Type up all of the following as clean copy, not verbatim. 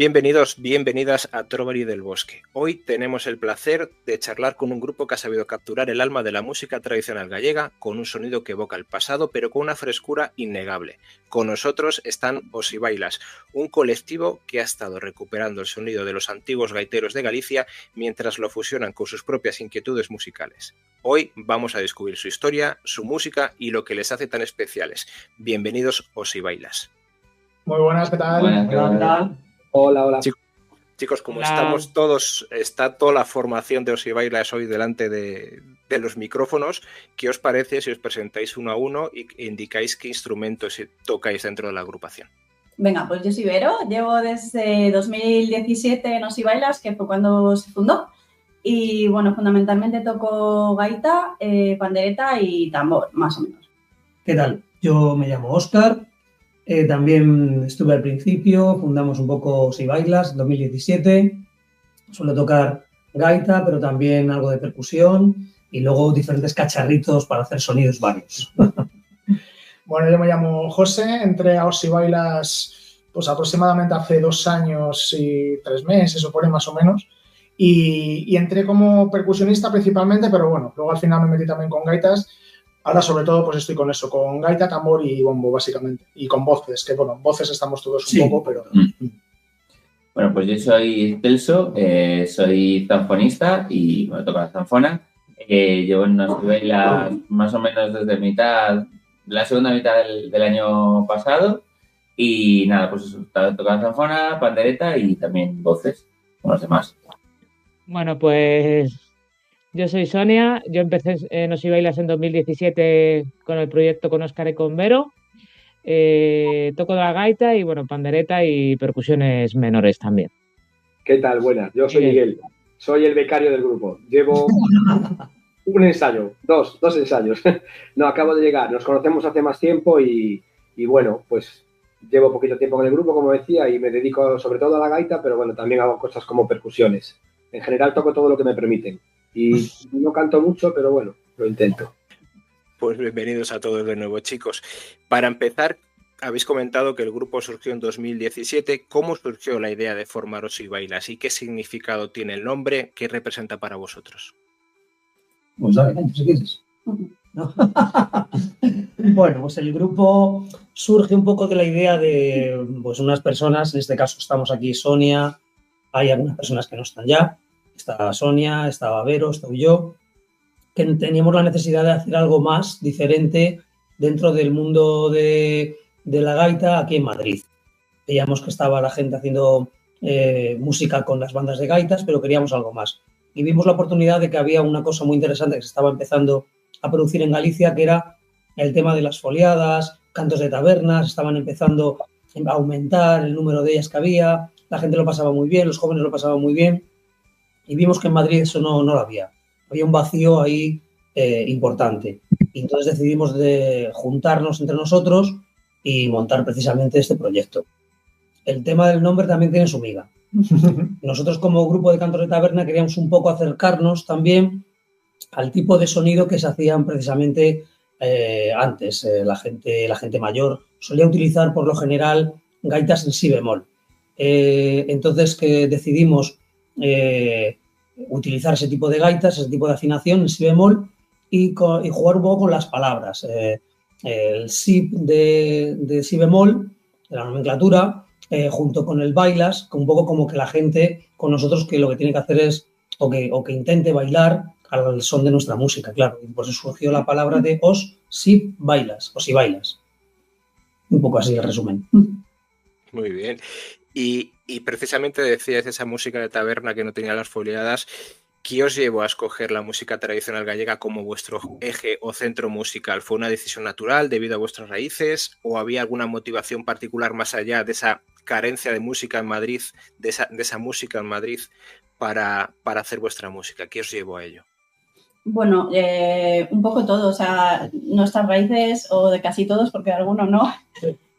Bienvenidos, bienvenidas a Trovari del Bosque. Hoy tenemos el placer de charlar con un grupo que ha sabido capturar el alma de la música tradicional gallega con un sonido que evoca el pasado, pero con una frescura innegable. Con nosotros están Osibailas, un colectivo que ha estado recuperando el sonido de los antiguos gaiteros de Galicia mientras lo fusionan con sus propias inquietudes musicales. Hoy vamos a descubrir su historia, su música y lo que les hace tan especiales. Bienvenidos, Osibailas. Muy buenas, ¿qué tal? Buenas, ¿qué tal? Hola. Chicos, como estamos todos, está toda la formación de Osibailas hoy delante de los micrófonos, ¿qué os parece si os presentáis uno a uno e indicáis qué instrumentos tocáis dentro de la agrupación? Venga, pues yo soy Vero, llevo desde 2017 en Osibailas, que fue cuando se fundó. Y bueno, fundamentalmente toco gaita, pandereta y tambor, más o menos. ¿Qué tal? Yo me llamo Óscar. También estuve al principio, fundamos un poco Osibailas en 2017. Suelo tocar gaita, pero también algo de percusión y luego diferentes cacharritos para hacer sonidos varios. Bueno, yo me llamo José, entré a Osibailas pues aproximadamente hace 2 años y 3 meses o por ahí más o menos. Y entré como percusionista principalmente, pero bueno, luego al final me metí también con gaitas. Ahora, sobre todo, pues estoy con eso, con gaita, tambor y bombo, básicamente. Y con voces, que bueno, voces estamos todos un poco, pero... Bueno, pues yo soy Celso, soy zanfonista y bueno, toco la zanfona. Llevo en Osibailas más o menos desde la segunda mitad del año pasado. Y nada, pues eso, toco la zanfona, pandereta y también voces, con los demás. Bueno, pues... Yo soy Sonia, yo empecé en Osibailas en 2017 con el proyecto con Óscar y con Vero. Toco la gaita y bueno, pandereta y percusiones menores también. ¿Qué tal? Buenas, yo soy Miguel, soy el becario del grupo. Llevo un ensayo, dos ensayos. No, acabo de llegar, nos conocemos hace más tiempo y bueno, pues llevo poquito tiempo en el grupo, como decía, y me dedico sobre todo a la gaita, pero bueno, también hago cosas como percusiones. En general toco todo lo que me permiten. Y no canto mucho, pero bueno, lo intento. Pues bienvenidos a todos de nuevo, chicos. Para empezar, habéis comentado que el grupo surgió en 2017. ¿Cómo surgió la idea de formar Osibailas y qué significado tiene el nombre? ¿Qué representa para vosotros? Pues dale, si quieres. ¿No? Bueno, pues el grupo surge un poco de la idea de pues unas personas, en este caso estamos aquí Sonia, hay algunas personas que no están ya. Estaba Sonia, estaba Vero, estoy yo, que teníamos la necesidad de hacer algo más diferente dentro del mundo de la gaita aquí en Madrid. Veíamos que estaba la gente haciendo música con las bandas de gaitas, pero queríamos algo más. Y vimos la oportunidad de que había una cosa muy interesante que se estaba empezando a producir en Galicia, que era el tema de las foliadas, cantos de tabernas, estaban empezando a aumentar el número de ellas que había, la gente lo pasaba muy bien, los jóvenes lo pasaban muy bien. Y vimos que en Madrid eso no lo había. Había un vacío ahí importante. Y entonces decidimos de juntarnos entre nosotros y montar precisamente este proyecto. El tema del nombre también tiene su miga. Nosotros como grupo de cantos de taberna queríamos un poco acercarnos también al tipo de sonido que se hacían precisamente antes. La gente mayor solía utilizar por lo general gaitas en si bemol. Entonces que decidimos utilizar ese tipo de gaitas, ese tipo de afinación en si bemol y jugar un poco con las palabras. El si de si bemol, de la nomenclatura, junto con el bailas, un poco como que la gente con nosotros que lo que tiene que hacer es o que intente bailar al son de nuestra música, claro. Y por eso surgió la palabra de Osibailas. Un poco así el resumen. Muy bien. Y precisamente decías esa música de taberna que no tenía las foliadas. ¿Qué os llevó a escoger la música tradicional gallega como vuestro eje o centro musical? ¿Fue una decisión natural debido a vuestras raíces o había alguna motivación particular más allá de esa carencia de música en Madrid, de esa música en Madrid para hacer vuestra música? ¿Qué os llevó a ello? Bueno, un poco todo, o sea, nuestras raíces o de casi todos, porque algunos no.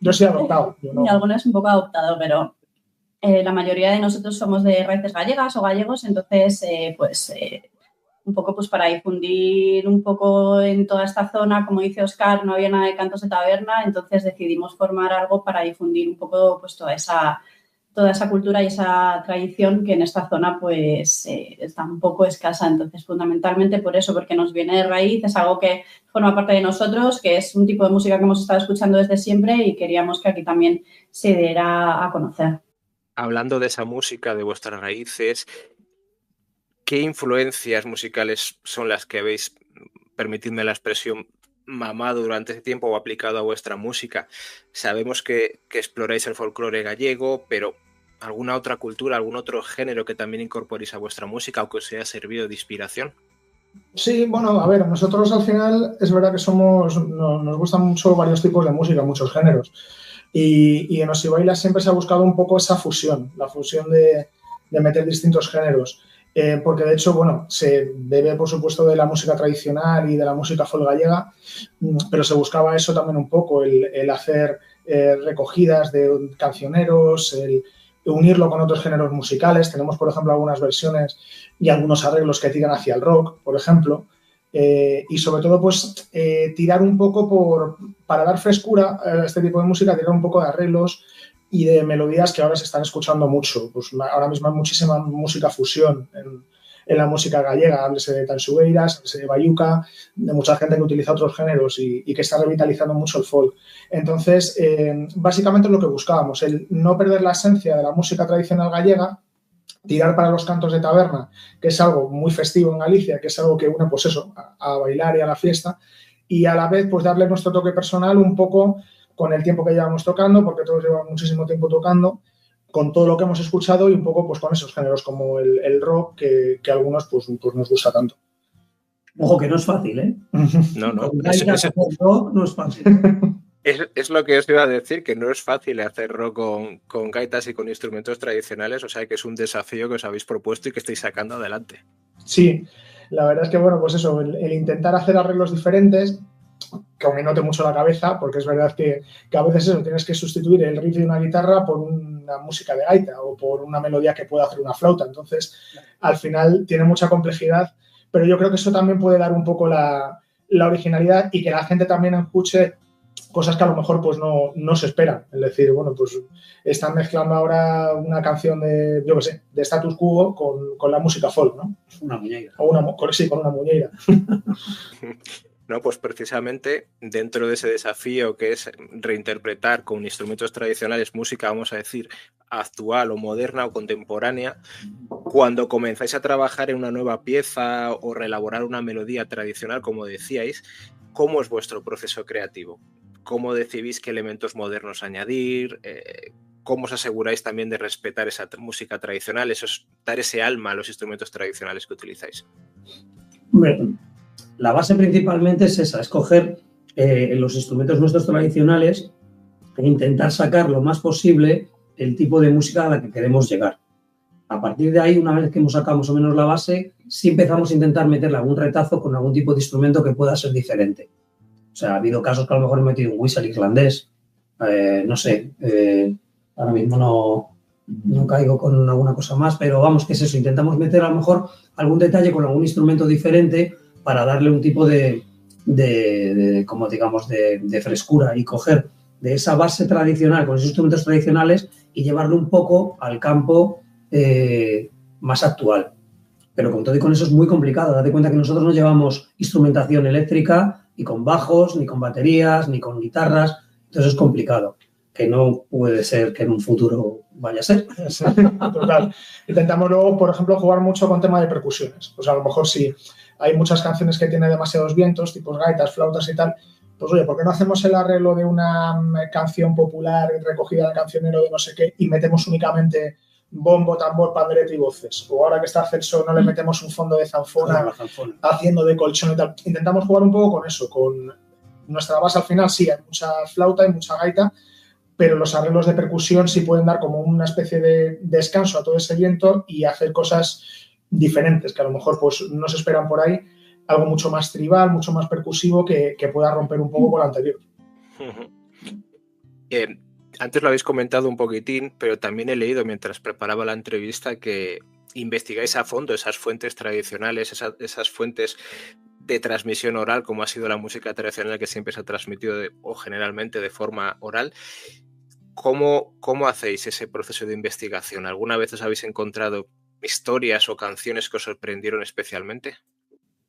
Yo soy adoptado. Y algunos un poco adoptado, pero la mayoría de nosotros somos de raíces gallegas o gallegos, entonces, un poco pues para difundir un poco en toda esta zona, como dice Óscar, no había nada de cantos de taberna, entonces decidimos formar algo para difundir un poco pues toda esa toda esa cultura y esa tradición que en esta zona pues está un poco escasa. Entonces, fundamentalmente por eso, porque nos viene de raíz, es algo que forma parte de nosotros, que es un tipo de música que hemos estado escuchando desde siempre y queríamos que aquí también se diera a conocer. Hablando de esa música, de vuestras raíces, ¿qué influencias musicales son las que habéis, permitidme la expresión, mamado durante ese tiempo o aplicado a vuestra música? Sabemos que exploráis el folclore gallego, pero ¿alguna otra cultura, algún otro género que también incorporéis a vuestra música o que os haya servido de inspiración? Sí, bueno, a ver, nosotros al final es verdad que nos gustan mucho varios tipos de música, muchos géneros. Y en Osibaila siempre se ha buscado un poco esa fusión, la fusión de meter distintos géneros. Porque de hecho, bueno, se bebe por supuesto de la música tradicional y de la música folk gallega, pero se buscaba eso también un poco, el hacer recogidas de cancioneros, el unirlo con otros géneros musicales. Tenemos, por ejemplo, algunas versiones y algunos arreglos que tiran hacia el rock, por ejemplo. Y sobre todo, pues, tirar un poco para dar frescura a este tipo de música, tirar un poco de arreglos y de melodías que ahora se están escuchando mucho. Pues ahora mismo hay muchísima música fusión en la música gallega, háblese de tansugueiras, háblese de bayuca, de mucha gente que utiliza otros géneros y que está revitalizando mucho el folk. Entonces, básicamente es lo que buscábamos, el no perder la esencia de la música tradicional gallega, tirar para los cantos de taberna, que es algo muy festivo en Galicia, que es algo que une, pues eso, a bailar y a la fiesta, y a la vez, pues darle nuestro toque personal un poco con el tiempo que llevamos tocando, porque todos llevamos muchísimo tiempo tocando, con todo lo que hemos escuchado y un poco pues con esos géneros como el rock que a algunos pues nos gusta tanto. Ojo, que no es fácil, ¿eh? No. Rock no es fácil. Es lo que os iba a decir, que no es fácil hacer rock con gaitas y con instrumentos tradicionales, o sea que es un desafío que os habéis propuesto y que estáis sacando adelante. Sí, la verdad es que, bueno, pues eso, el intentar hacer arreglos diferentes, que aún me note mucho la cabeza, porque es verdad que a veces eso, tienes que sustituir el riff de una guitarra por una música de gaita o por una melodía que pueda hacer una flauta. Entonces, al final tiene mucha complejidad, pero yo creo que eso también puede dar un poco la originalidad y que la gente también escuche cosas que a lo mejor pues no se esperan. Es decir, bueno, pues están mezclando ahora una canción de, yo qué sé, de Status Quo con la música folk, ¿no? Una muñeira. Sí, con una muñeira. No, pues precisamente dentro de ese desafío que es reinterpretar con instrumentos tradicionales música, vamos a decir, actual o moderna o contemporánea, cuando comenzáis a trabajar en una nueva pieza o reelaborar una melodía tradicional, como decíais, ¿cómo es vuestro proceso creativo? ¿Cómo decidís qué elementos modernos añadir? ¿Cómo os aseguráis también de respetar esa música tradicional, dar ese alma a los instrumentos tradicionales que utilizáis? Bueno, la base principalmente es esa, es coger los instrumentos nuestros tradicionales e intentar sacar lo más posible el tipo de música a la que queremos llegar. A partir de ahí, una vez que hemos sacado más o menos la base, sí empezamos a intentar meterle algún retazo con algún tipo de instrumento que pueda ser diferente. O sea, ha habido casos que a lo mejor he metido un whistle irlandés, no sé, ahora mismo no caigo con alguna cosa más, pero vamos, que es eso, intentamos meter a lo mejor algún detalle con algún instrumento diferente para darle un tipo de como digamos, de frescura y coger de esa base tradicional con esos instrumentos tradicionales y llevarlo un poco al campo más actual. Pero con todo y con eso es muy complicado. Date cuenta que nosotros no llevamos instrumentación eléctrica ni con bajos, ni con baterías, ni con guitarras. Entonces es complicado, que no puede ser que en un futuro vaya a ser. Sí, total. Intentamos luego, por ejemplo, jugar mucho con tema de percusiones. Pues a lo mejor si hay muchas canciones que tienen demasiados vientos, tipos gaitas, flautas y tal, pues oye, ¿por qué no hacemos el arreglo de una canción popular recogida del cancionero de no sé qué y metemos únicamente bombo, tambor, pandereta y voces? O ahora que está Celso, no le metemos un fondo de zanfona haciendo de colchón y tal. Intentamos jugar un poco con eso, con nuestra base al final. Sí, hay mucha flauta, hay mucha gaita, pero los arreglos de percusión sí pueden dar como una especie de descanso a todo ese viento y hacer cosas diferentes, que a lo mejor pues no se esperan por ahí, algo mucho más tribal, mucho más percusivo que pueda romper un poco con lo anterior. Antes lo habéis comentado un poquitín, pero también he leído mientras preparaba la entrevista que investigáis a fondo esas fuentes tradicionales, esas fuentes de transmisión oral, como ha sido la música tradicional que siempre se ha transmitido o generalmente de forma oral. ¿Cómo hacéis ese proceso de investigación? ¿Alguna vez os habéis encontrado historias o canciones que os sorprendieron especialmente?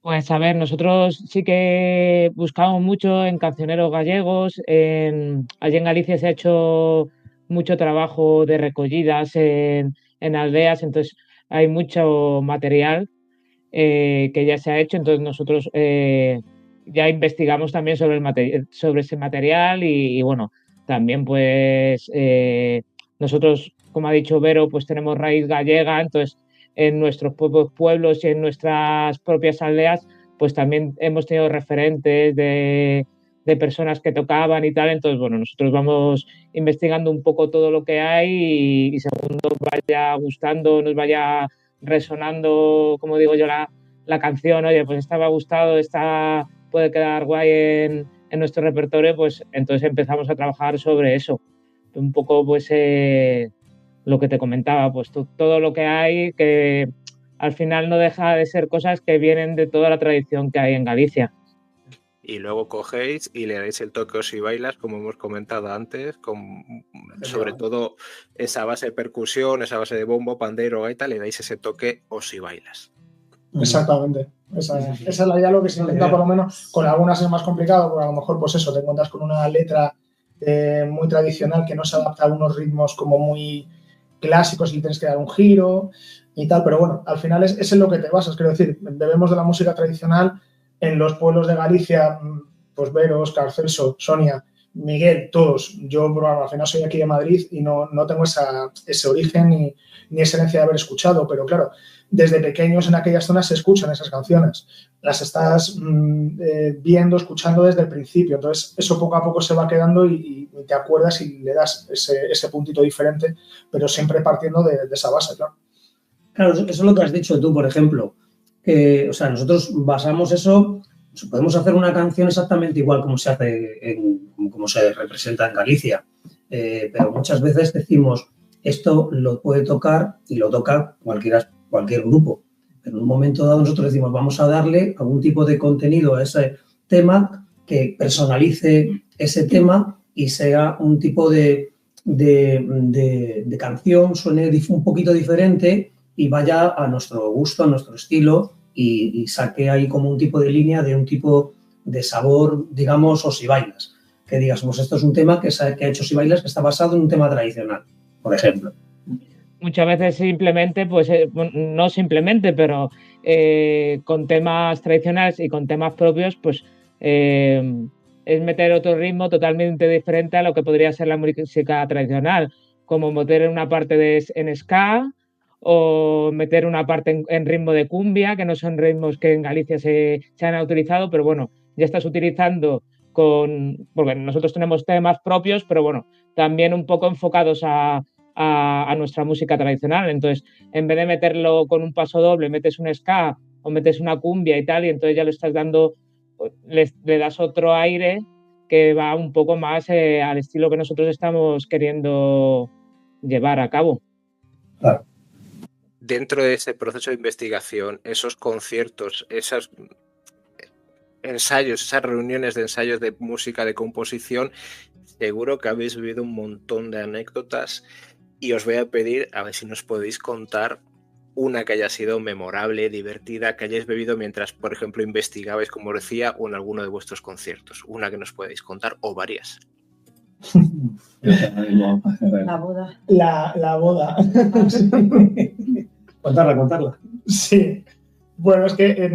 Pues a ver, nosotros sí que buscamos mucho en cancioneros gallegos. Allí en Galicia se ha hecho mucho trabajo de recollidas en aldeas, entonces hay mucho material que ya se ha hecho. Entonces nosotros ya investigamos también sobre ese material y bueno, también pues nosotros, como ha dicho Vero, pues tenemos raíz gallega, entonces en nuestros pueblos y en nuestras propias aldeas, pues también hemos tenido referentes de personas que tocaban y tal. Entonces, bueno, nosotros vamos investigando un poco todo lo que hay y según nos vaya gustando, nos vaya resonando, como digo yo, la canción, oye, pues esta me ha gustado, esta puede quedar guay en nuestro repertorio, pues entonces empezamos a trabajar sobre eso. Un poco, pues, lo que te comentaba, pues todo lo que hay, que al final no deja de ser cosas que vienen de toda la tradición que hay en Galicia. Y luego cogéis y le dais el toque Os y Bailas, como hemos comentado antes, sobre todo esa base de percusión, esa base de bombo, pandero, gaita, le dais ese toque Os y Bailas. Exactamente. Esa es la idea, lo que se intenta, por lo menos. Con algunas es más complicado, porque a lo mejor, pues eso, te encuentras con una letra muy tradicional que no se adapta a unos ritmos como muy clásicos y tienes que dar un giro y tal, pero bueno, al final es en lo que te basas. Quiero decir, bebemos de la música tradicional en los pueblos de Galicia, pues Vero, Óscar, Celso, Sonia, Miguel, todos. Yo, al final, soy aquí de Madrid y no tengo ese origen ni esa herencia de haber escuchado, pero claro, desde pequeños en aquellas zonas se escuchan esas canciones, las estás viendo, escuchando desde el principio, entonces eso poco a poco se va quedando y te acuerdas y le das ese puntito diferente, pero siempre partiendo de esa base, claro. Claro, eso es lo que has dicho tú, por ejemplo, que, o sea, nosotros basamos eso, podemos hacer una canción exactamente igual como se hace, como se representa en Galicia, pero muchas veces decimos, esto lo puede tocar y lo toca cualquier grupo. Pero en un momento dado nosotros decimos, vamos a darle algún tipo de contenido a ese tema que personalice ese tema y sea un tipo de canción, suene un poquito diferente y vaya a nuestro gusto, a nuestro estilo y saque ahí como un tipo de línea de un tipo de sabor, digamos, Os y Bailas. Que digas, pues esto es un tema que ha hecho Os y Bailas que está basado en un tema tradicional, por ejemplo. Muchas veces simplemente, pues no simplemente, pero con temas tradicionales y con temas propios, pues es meter otro ritmo totalmente diferente a lo que podría ser la música tradicional, como meter una parte en ska o meter una parte en ritmo de cumbia, que no son ritmos que en Galicia se han utilizado, pero bueno, ya estás utilizando porque nosotros tenemos temas propios, pero bueno, también un poco enfocados a nuestra música tradicional. Entonces, en vez de meterlo con un paso doble, metes un ska o metes una cumbia y tal, y entonces ya le estás dando, le das otro aire que va un poco más al estilo que nosotros estamos queriendo llevar a cabo. Claro. Dentro de ese proceso de investigación, esos conciertos, esos ensayos, esas reuniones de ensayos de música, de composición, seguro que habéis vivido un montón de anécdotas. Y os voy a pedir, a ver si nos podéis contar una que haya sido memorable, divertida, que hayáis bebido mientras, por ejemplo, investigabais, como os decía, o en alguno de vuestros conciertos. Una que nos podéis contar, o varias. La boda. La boda. Contarla. Sí. Bueno, es que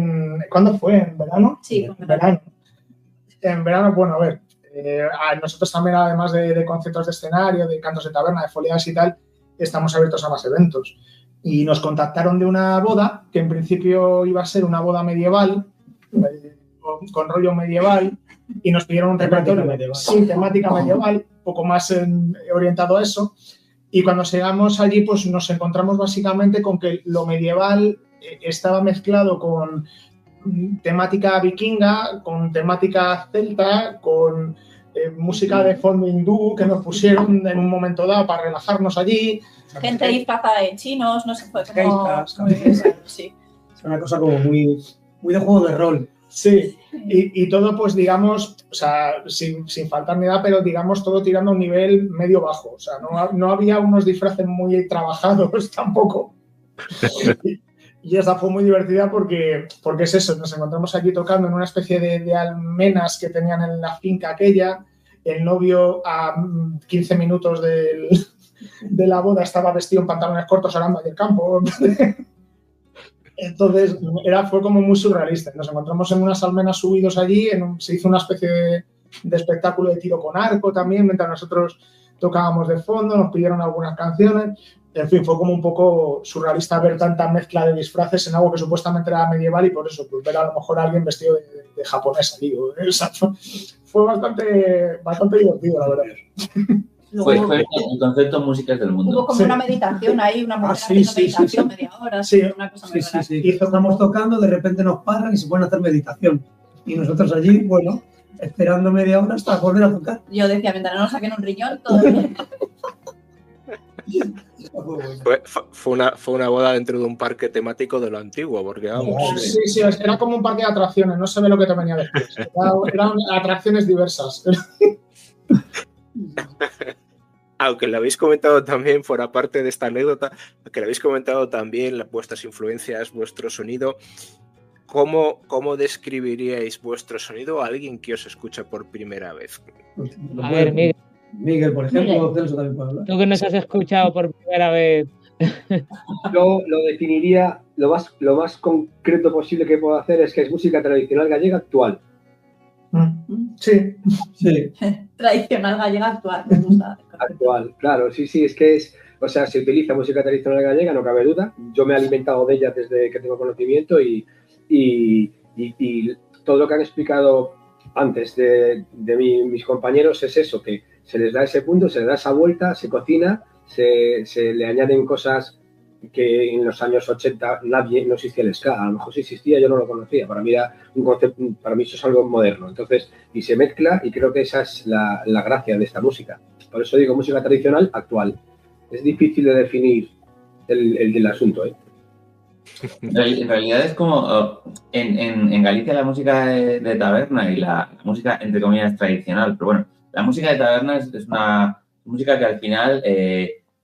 ¿cuándo fue? ¿En verano? Sí, en verano. En verano, bueno, a ver. Nosotros también, además de conciertos de escenario, de cantos de taberna, de folias y tal, estamos abiertos a más eventos. Y nos contactaron de una boda, que en principio iba a ser una boda medieval, con rollo medieval, y nos pidieron un repertorio sin temática medieval, un poco más orientado a eso. Y cuando llegamos allí, pues nos encontramos básicamente con que lo medieval estaba mezclado con temática vikinga, con temática celta, con música de fondo hindú que nos pusieron en un momento dado para relajarnos allí. Gente disfrazada de chinos, no sé, fue como... Sí. Es una cosa como muy de juego de rol. Sí, y todo, pues digamos, o sea, sin faltar ni nada, pero digamos todo tirando a un nivel medio-bajo. O sea, no había unos disfraces muy trabajados tampoco. Y esa fue muy divertida porque es eso, nos encontramos aquí tocando en una especie de almenas que tenían en la finca aquella. El novio a 15 minutos de la boda estaba vestido en pantalones cortos arando en el campo. Entonces fue como muy surrealista. Nos encontramos en unas almenas subidos allí, se hizo una especie de espectáculo de tiro con arco también, mientras nosotros tocábamos de fondo, nos pidieron algunas canciones. En fin, fue como un poco surrealista ver tanta mezcla de disfraces en algo que supuestamente era medieval y por eso, pues ver a lo mejor a alguien vestido de japonés allí. Fue bastante divertido, la verdad. Fue el concepto músicas del mundo. Hubo como una meditación ahí, una mujer haciendo meditación media hora. Una cosa muy rara. Y estamos tocando, de repente nos paran y se ponen a hacer meditación. Y nosotros allí, bueno, esperando media hora hasta volver a tocar. Yo decía, mientras no nos saquen un riñón, todo bien. Fue una boda dentro de un parque temático de lo antiguo, porque vamos. Sí, era como un parque de atracciones, no se ve lo que te venía después. Eran atracciones diversas. Aunque lo habéis comentado también, fuera parte de esta anécdota, que lo habéis comentado también, vuestras influencias, vuestro sonido. ¿Cómo describiríais vuestro sonido a alguien que os escucha por primera vez? A ver, Miguel, por ejemplo, Celso también puede hablar. Tú que nos has escuchado por primera vez. Yo lo definiría, lo más concreto posible que puedo hacer es que es música tradicional gallega actual. Sí. Tradicional gallega actual, me gusta. Actual, claro, sí, es que se utiliza música tradicional gallega, no cabe duda. Yo me he alimentado de ella desde que tengo conocimiento y todo lo que han explicado antes de mis compañeros es eso, que se les da ese punto, se les da esa vuelta, se cocina, se le añaden cosas que en los años 80 no existía el ska, a lo mejor sí existía, yo no lo conocía, para mí era un concepto, para mí eso es algo moderno, entonces, y se mezcla y creo que esa es la gracia de esta música, por eso digo música tradicional actual, es difícil de definir el asunto, ¿eh? En realidad es como en Galicia la música de taberna y la música entre comillas tradicional, pero bueno, la música de taberna es una música que al final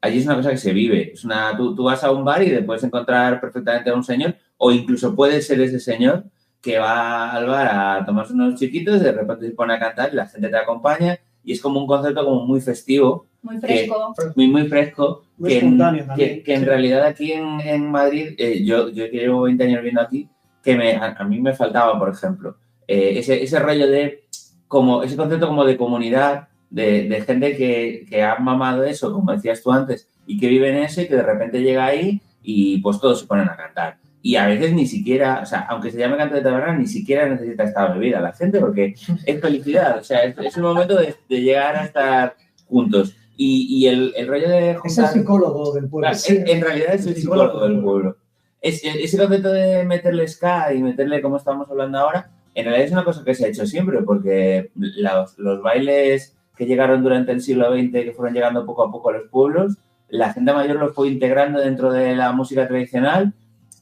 allí es una cosa que se vive. Tú vas a un bar y te puedes encontrar perfectamente a un señor o incluso puede ser ese señor que va al bar a tomarse unos chiquitos, de repente se pone a cantar y la gente te acompaña y es como un concepto como muy festivo. Muy fresco. Muy fresco. Muy espontáneo también. Que en realidad aquí en Madrid, yo que llevo 20 años viendo aquí, que a mí me faltaba, por ejemplo, ese rollo de, como ese concepto como de comunidad, de gente que ha mamado eso, como decías tú antes, y que vive en eso y que de repente llega ahí y pues todos se ponen a cantar. Y a veces ni siquiera, o sea, aunque se llame canto de taberna, ni siquiera necesita esta bebida la gente porque es felicidad, o sea, es un momento de llegar a estar juntos. Y el rollo de juntar... Es el psicólogo del pueblo. Claro, en realidad es el psicólogo del pueblo. Ese concepto de meterle ska y meterle, como estamos hablando ahora, en realidad es una cosa que se ha hecho siempre, porque los bailes que llegaron durante el siglo XX, que fueron llegando poco a poco a los pueblos, la gente mayor los fue integrando dentro de la música tradicional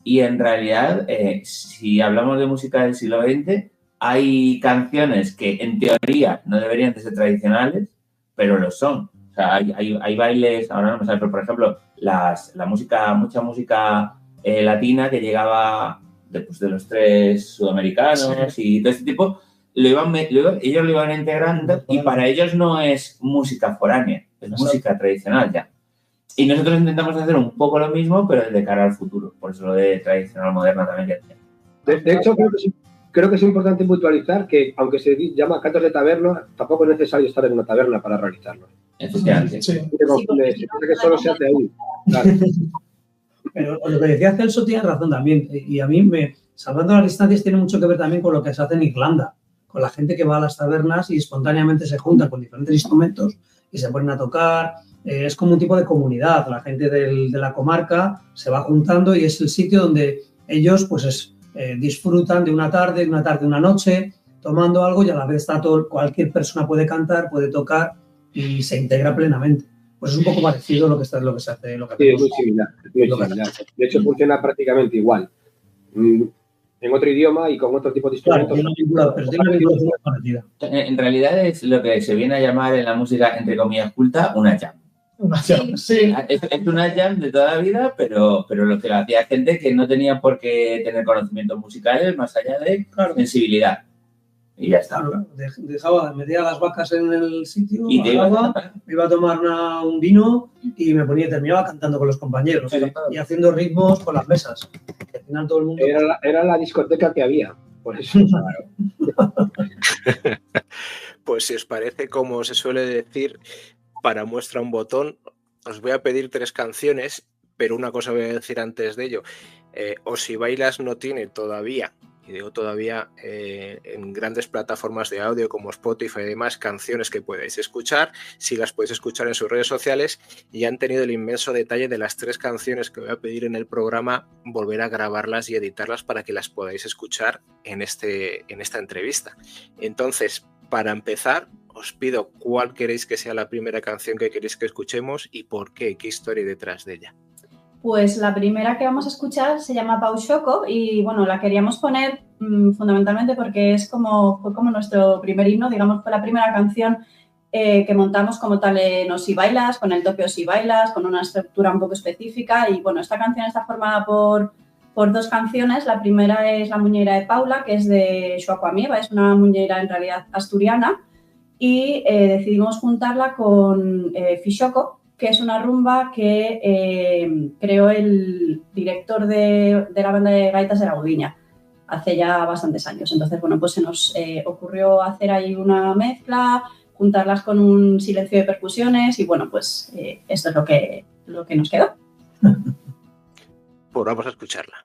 y en realidad, si hablamos de música del siglo XX, hay canciones que en teoría no deberían de ser tradicionales, pero lo son. O sea, hay bailes, ahora no me sale, pero por ejemplo, mucha música latina que llegaba después de los tres sudamericanos y todo este tipo, ellos lo iban integrando y para ellos no es música foránea, es música tradicional ya. Y nosotros intentamos hacer un poco lo mismo, pero de cara al futuro. Por eso lo de tradicional moderna también ya. De hecho, creo que es importante puntualizar que, aunque se llama cantos de taberna, tampoco es necesario estar en una taberna para realizarlo. Efectivamente. Sí. Se piensa que solo se hace ahí. Claro. Pero lo que decía Celso tiene razón también. Y a mí, salvando las distancias, tiene mucho que ver también con lo que se hace en Irlanda. Con la gente que va a las tabernas y espontáneamente se junta con diferentes instrumentos y se ponen a tocar. Es como un tipo de comunidad. La gente de la comarca se va juntando y es el sitio donde ellos pues disfrutan de una tarde, una noche, tomando algo y a la vez cualquier persona puede cantar, puede tocar y se integra plenamente. Pues es un poco parecido a lo que se hace. Sí, es muy similar. De hecho, funciona prácticamente igual. en otro idioma y con otro tipo de Claro, instrumentos. pero tiene una vinculación parecida. En realidad es lo que se viene a llamar en la música, entre comillas, culta, una jam. Sí. Es una jam de toda la vida, pero lo que lo hacía gente que no tenía por qué tener conocimientos musicales más allá de sensibilidad. Y ya está. Claro, dejaba, metía las vacas en el sitio, Y te bajaba, me iba a tomar un vino y me ponía, terminaba cantando con los compañeros y haciendo ritmos con las mesas. Y al final todo el mundo... Era la discoteca que había, por eso. Pues si os parece, como se suele decir, para muestra un botón, os voy a pedir 3 canciones, pero una cosa voy a decir antes de ello. Osibailas no tiene todavía, y digo todavía, en grandes plataformas de audio como Spotify y demás, canciones que podéis escuchar. Si las podéis escuchar en sus redes sociales, y han tenido el inmenso detalle de las 3 canciones que voy a pedir en el programa, volver a grabarlas y editarlas para que las podáis escuchar en esta entrevista. Entonces, para empezar, os pido cuál queréis que sea la primera canción que queréis que escuchemos y por qué historia hay detrás de ella. Pues la primera que vamos a escuchar se llama Pau Xoco y bueno, la queríamos poner fundamentalmente porque fue como nuestro primer himno, digamos, fue la primera canción que montamos como tal en Osibailas, con el toque Osibailas, con una estructura un poco específica y bueno, esta canción está formada por 2 canciones. La primera es La Muñeira de Paula, que es de Xoacoamieva, es una muñeira en realidad asturiana y decidimos juntarla con Fixoco, que es una rumba que creó el director de la banda de gaitas de La Gudiña hace ya bastantes años. Entonces, bueno, pues se nos ocurrió hacer ahí una mezcla, juntarlas con un silencio de percusiones y, bueno, pues esto es lo que nos quedó. Pues vamos a escucharla.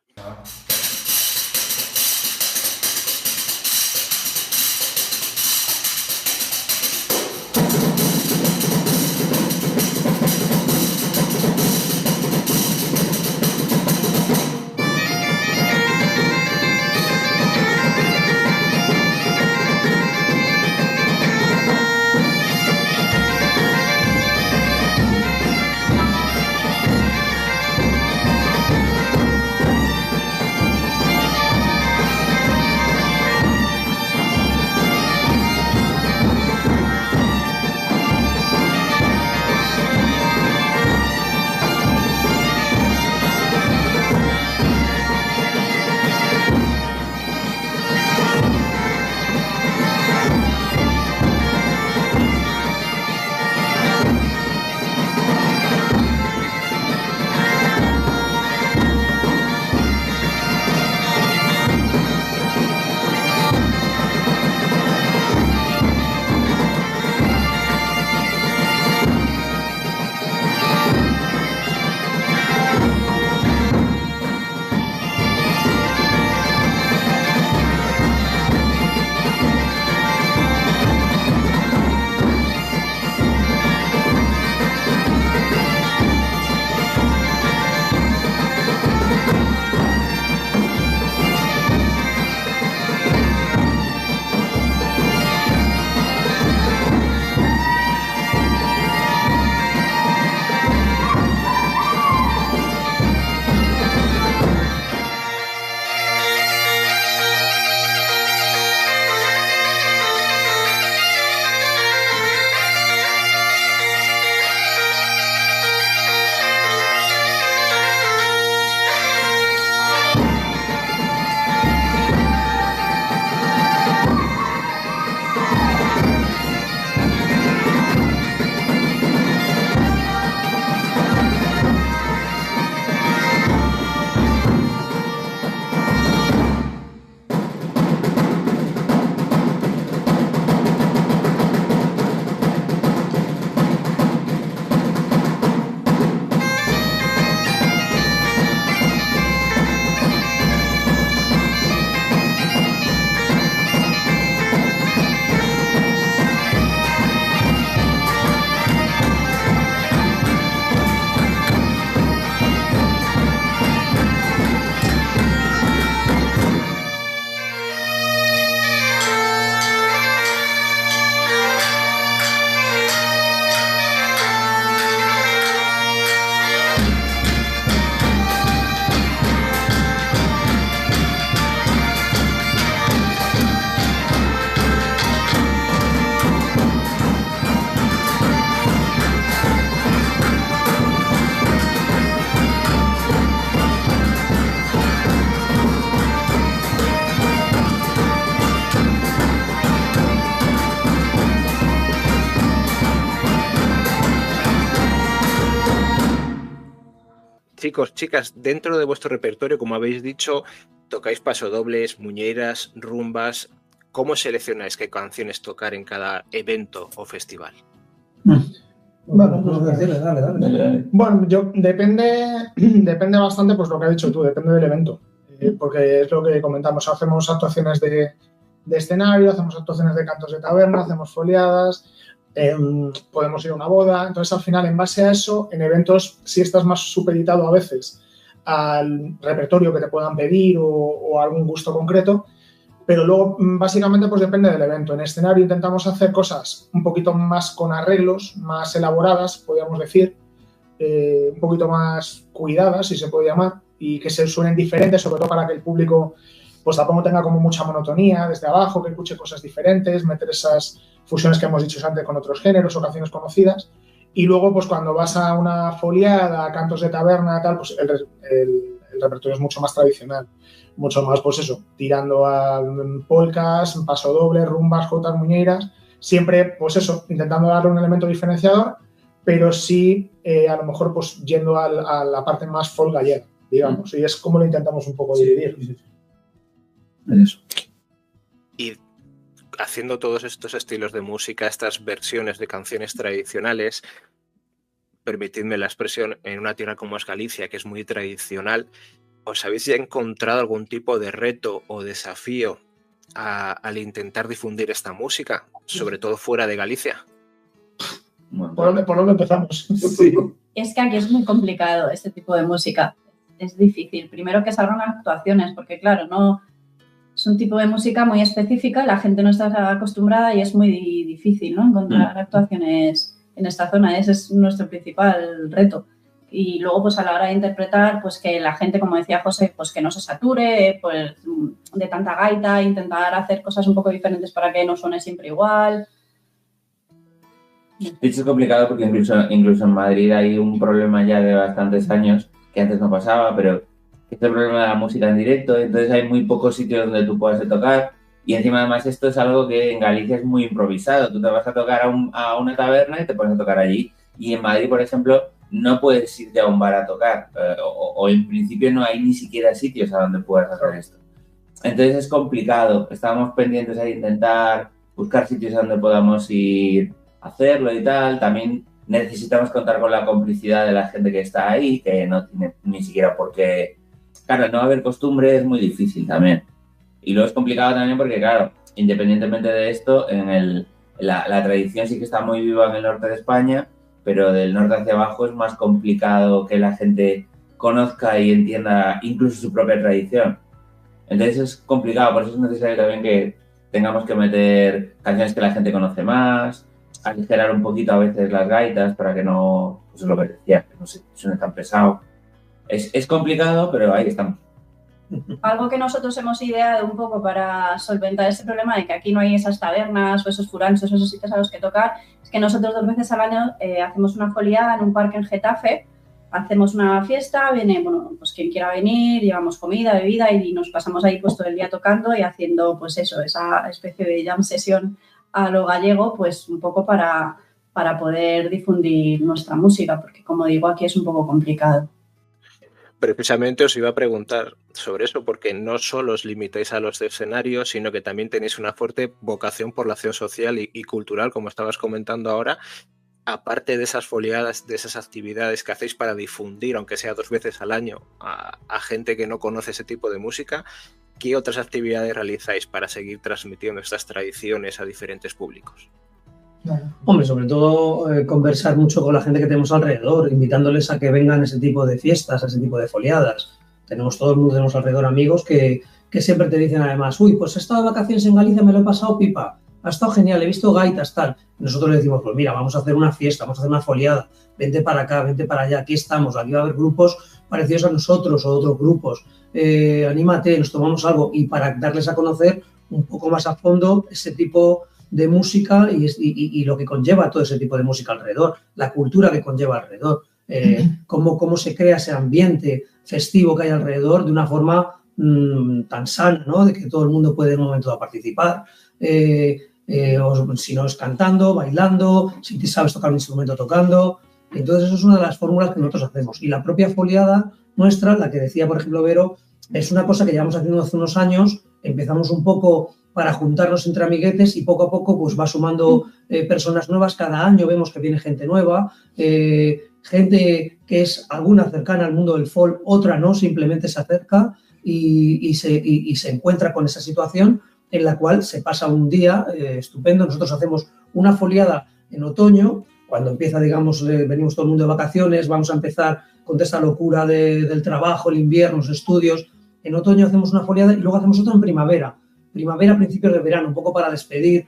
chicos, chicas, dentro de vuestro repertorio, como habéis dicho, tocáis pasodobles, muñeiras, rumbas. ¿Cómo seleccionáis qué canciones tocar en cada evento o festival? Bueno, bueno, depende bastante, pues lo que has dicho tú, depende del evento, porque es lo que comentamos, hacemos actuaciones de escenario, hacemos actuaciones de cantos de taberna, hacemos foliadas, podemos ir a una boda, entonces al final en base a eso, en eventos sí estás más supeditado a veces al repertorio que te puedan pedir o algún gusto concreto, pero luego básicamente pues depende del evento. En escenario intentamos hacer cosas un poquito más con arreglos, más elaboradas, podríamos decir, un poquito más cuidadas, si se puede llamar, y que se suenen diferentes, sobre todo para que el público pues tampoco tenga como mucha monotonía desde abajo, que escuche cosas diferentes, meter esas fusiones que hemos dicho antes con otros géneros o canciones conocidas. Y luego, pues cuando vas a una foliada, a cantos de taberna, tal, pues el repertorio es mucho más tradicional, mucho más, pues eso, tirando a polcas, pasodobles, rumbas, jotas, muñeiras, siempre, pues eso, intentando darle un elemento diferenciador, pero sí, a lo mejor, pues yendo a la parte más folk gallega, digamos, y es como lo intentamos un poco dividir. Eso. Y haciendo todos estos estilos de música, estas versiones de canciones tradicionales, permitidme la expresión, en una tierra como es Galicia, que es muy tradicional, ¿os habéis ya encontrado algún tipo de reto o desafío al intentar difundir esta música, sobre todo fuera de Galicia? ¿Por dónde empezamos? Sí. Es que aquí es muy complicado este tipo de música. Es difícil. Primero que salgan actuaciones, porque claro, no es un tipo de música muy específica, la gente no está acostumbrada y es muy difícil, ¿no?, encontrar actuaciones en esta zona. Ese es nuestro principal reto. Y luego, pues a la hora de interpretar, pues que la gente, como decía José, pues que no se sature pues, de tanta gaita, intentar hacer cosas un poco diferentes para que no suene siempre igual. De hecho, es complicado porque incluso en Madrid hay un problema ya de bastantes años, que antes no pasaba, pero es el problema de la música en directo, entonces hay muy pocos sitios donde tú puedas tocar, y encima además esto es algo que en Galicia es muy improvisado. Tú te vas a tocar a una taberna y te pones a tocar allí, y en Madrid, por ejemplo, no puedes irte a un bar a tocar, o en principio no hay ni siquiera sitios a donde puedas hacer esto. Entonces es complicado. Estábamos pendientes de intentar buscar sitios a donde podamos ir a hacerlo y tal. También necesitamos contar con la complicidad de la gente que está ahí, que no tiene ni siquiera por qué... Claro, no haber costumbre es muy difícil también. Y luego es complicado también porque, claro, independientemente de esto, la tradición sí que está muy viva en el norte de España, pero del norte hacia abajo es más complicado que la gente conozca y entienda incluso su propia tradición. Entonces es complicado, por eso es necesario también que tengamos que meter canciones que la gente conoce más, aligerar un poquito a veces las gaitas para que no, pues es lo que decía, que no se suene tan pesado. Es complicado, pero ahí estamos. Algo que nosotros hemos ideado un poco para solventar ese problema de que aquí no hay esas tabernas o esos furanchos o esos sitios a los que tocar, es que nosotros 2 veces al año hacemos una foliada en un parque en Getafe, hacemos una fiesta, viene, bueno, pues quien quiera venir, llevamos comida, bebida y nos pasamos ahí pues todo el día tocando y haciendo pues eso, esa especie de jam sesión a lo gallego, pues un poco para poder difundir nuestra música, porque como digo, aquí es un poco complicado. Precisamente os iba a preguntar sobre eso, porque no solo os limitáis a los escenarios, sino que también tenéis una fuerte vocación por la acción social y cultural, como estabas comentando ahora. Aparte de esas foliadas, de esas actividades que hacéis para difundir, aunque sea 2 veces al año, a gente que no conoce ese tipo de música, ¿qué otras actividades realizáis para seguir transmitiendo estas tradiciones a diferentes públicos? Hombre, sobre todo conversar mucho con la gente que tenemos alrededor, invitándoles a que vengan a ese tipo de fiestas, a ese tipo de foliadas. Todo el mundo tenemos alrededor amigos que siempre te dicen además, uy, pues he estado de vacaciones en Galicia, me lo he pasado pipa, ha estado genial, he visto gaitas, tal. Y nosotros le decimos, pues mira, vamos a hacer una fiesta, vamos a hacer una foliada, vente para acá, vente para allá, aquí estamos, aquí va a haber grupos parecidos a nosotros o otros grupos, anímate, nos tomamos algo, y para darles a conocer un poco más a fondo ese tipo de música y lo que conlleva todo ese tipo de música alrededor, la cultura que conlleva alrededor, cómo se crea ese ambiente festivo que hay alrededor de una forma tan sana, ¿no?, de que todo el mundo puede en un momento dado participar, o si no es cantando, bailando, si te sabes tocar un instrumento tocando, Entonces, eso es una de las fórmulas que nosotros hacemos. Y la propia foliada nuestra, la que decía, por ejemplo, Vero, es una cosa que llevamos haciendo hace unos años. Empezamos un poco para juntarnos entre amiguetes y poco a poco pues va sumando personas nuevas. Cada año vemos que viene gente nueva, gente que es alguna cercana al mundo del folk, otra no, simplemente se acerca y se encuentra con esa situación en la cual se pasa un día estupendo. Nosotros hacemos una foliada en otoño, cuando empieza, digamos, venimos todo el mundo de vacaciones, vamos a empezar con toda esta locura del trabajo, el invierno, los estudios. En otoño hacemos una foliada y luego hacemos otra en primavera, principios de verano, un poco para despedir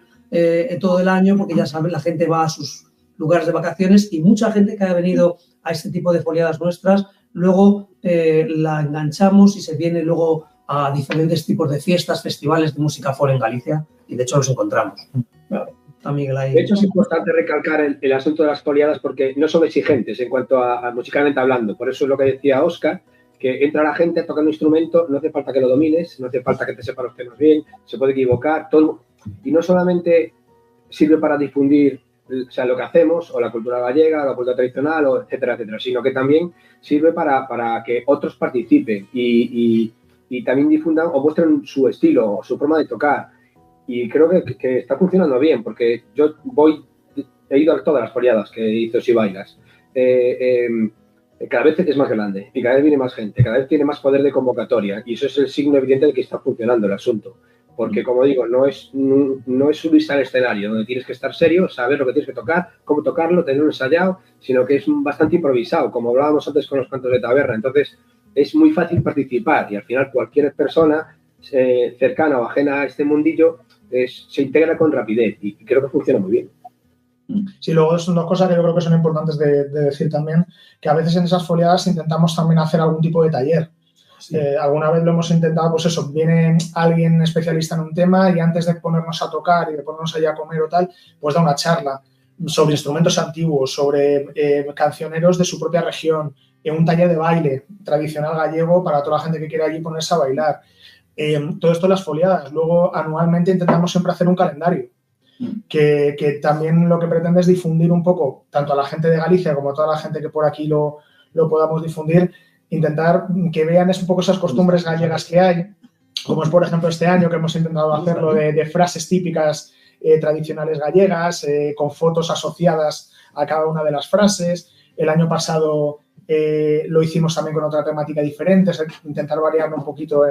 todo el año, porque ya saben, la gente va a sus lugares de vacaciones y mucha gente que ha venido a este tipo de foliadas nuestras, luego la enganchamos y se viene luego a diferentes tipos de fiestas, festivales de música folk en Galicia y de hecho los encontramos. Está Miguel ahí. De hecho, es importante recalcar el asunto de las foliadas porque no son exigentes en cuanto a musicalmente hablando. Por eso es lo que decía Óscar, que entra la gente a tocar un instrumento, no hace falta que lo domines, no hace falta que te sepas los temas bien, se puede equivocar, todo. Y no solamente sirve para difundir lo que hacemos, o la cultura gallega, o la cultura tradicional, o etcétera, etcétera, sino que también sirve para que otros participen y también difundan o muestren su estilo, o su forma de tocar. Y creo que está funcionando bien, porque yo he ido a todas las foliadas que hizo Si Bailas. Cada vez es más grande y cada vez viene más gente, cada vez tiene más poder de convocatoria y eso es el signo evidente de que está funcionando el asunto. Porque, como digo, no es subirse al escenario donde tienes que estar serio, saber lo que tienes que tocar, cómo tocarlo, tenerlo ensayado, sino que es bastante improvisado, como hablábamos antes con los cantos de taberna. Entonces, es muy fácil participar y al final cualquier persona cercana o ajena a este mundillo se integra con rapidez y creo que funciona muy bien. Sí, luego son dos cosas que yo creo que son importantes de decir también, que a veces en esas foliadas intentamos también hacer algún tipo de taller. Sí. Alguna vez lo hemos intentado, pues eso, viene alguien especialista en un tema y antes de ponernos a tocar y de ponernos allá a comer o tal, pues da una charla sobre instrumentos antiguos, sobre cancioneros de su propia región, un taller de baile tradicional gallego para toda la gente que quiera allí ponerse a bailar. Todo esto en las foliadas. Luego, anualmente intentamos siempre hacer un calendario que también lo que pretende es difundir un poco, tanto a la gente de Galicia como a toda la gente que por aquí lo podamos difundir, intentar que vean un poco esas costumbres gallegas que hay, como es por ejemplo este año que hemos intentado hacerlo de frases típicas tradicionales gallegas, con fotos asociadas a cada una de las frases. El año pasado lo hicimos también con otra temática diferente, intentar variarlo un poquito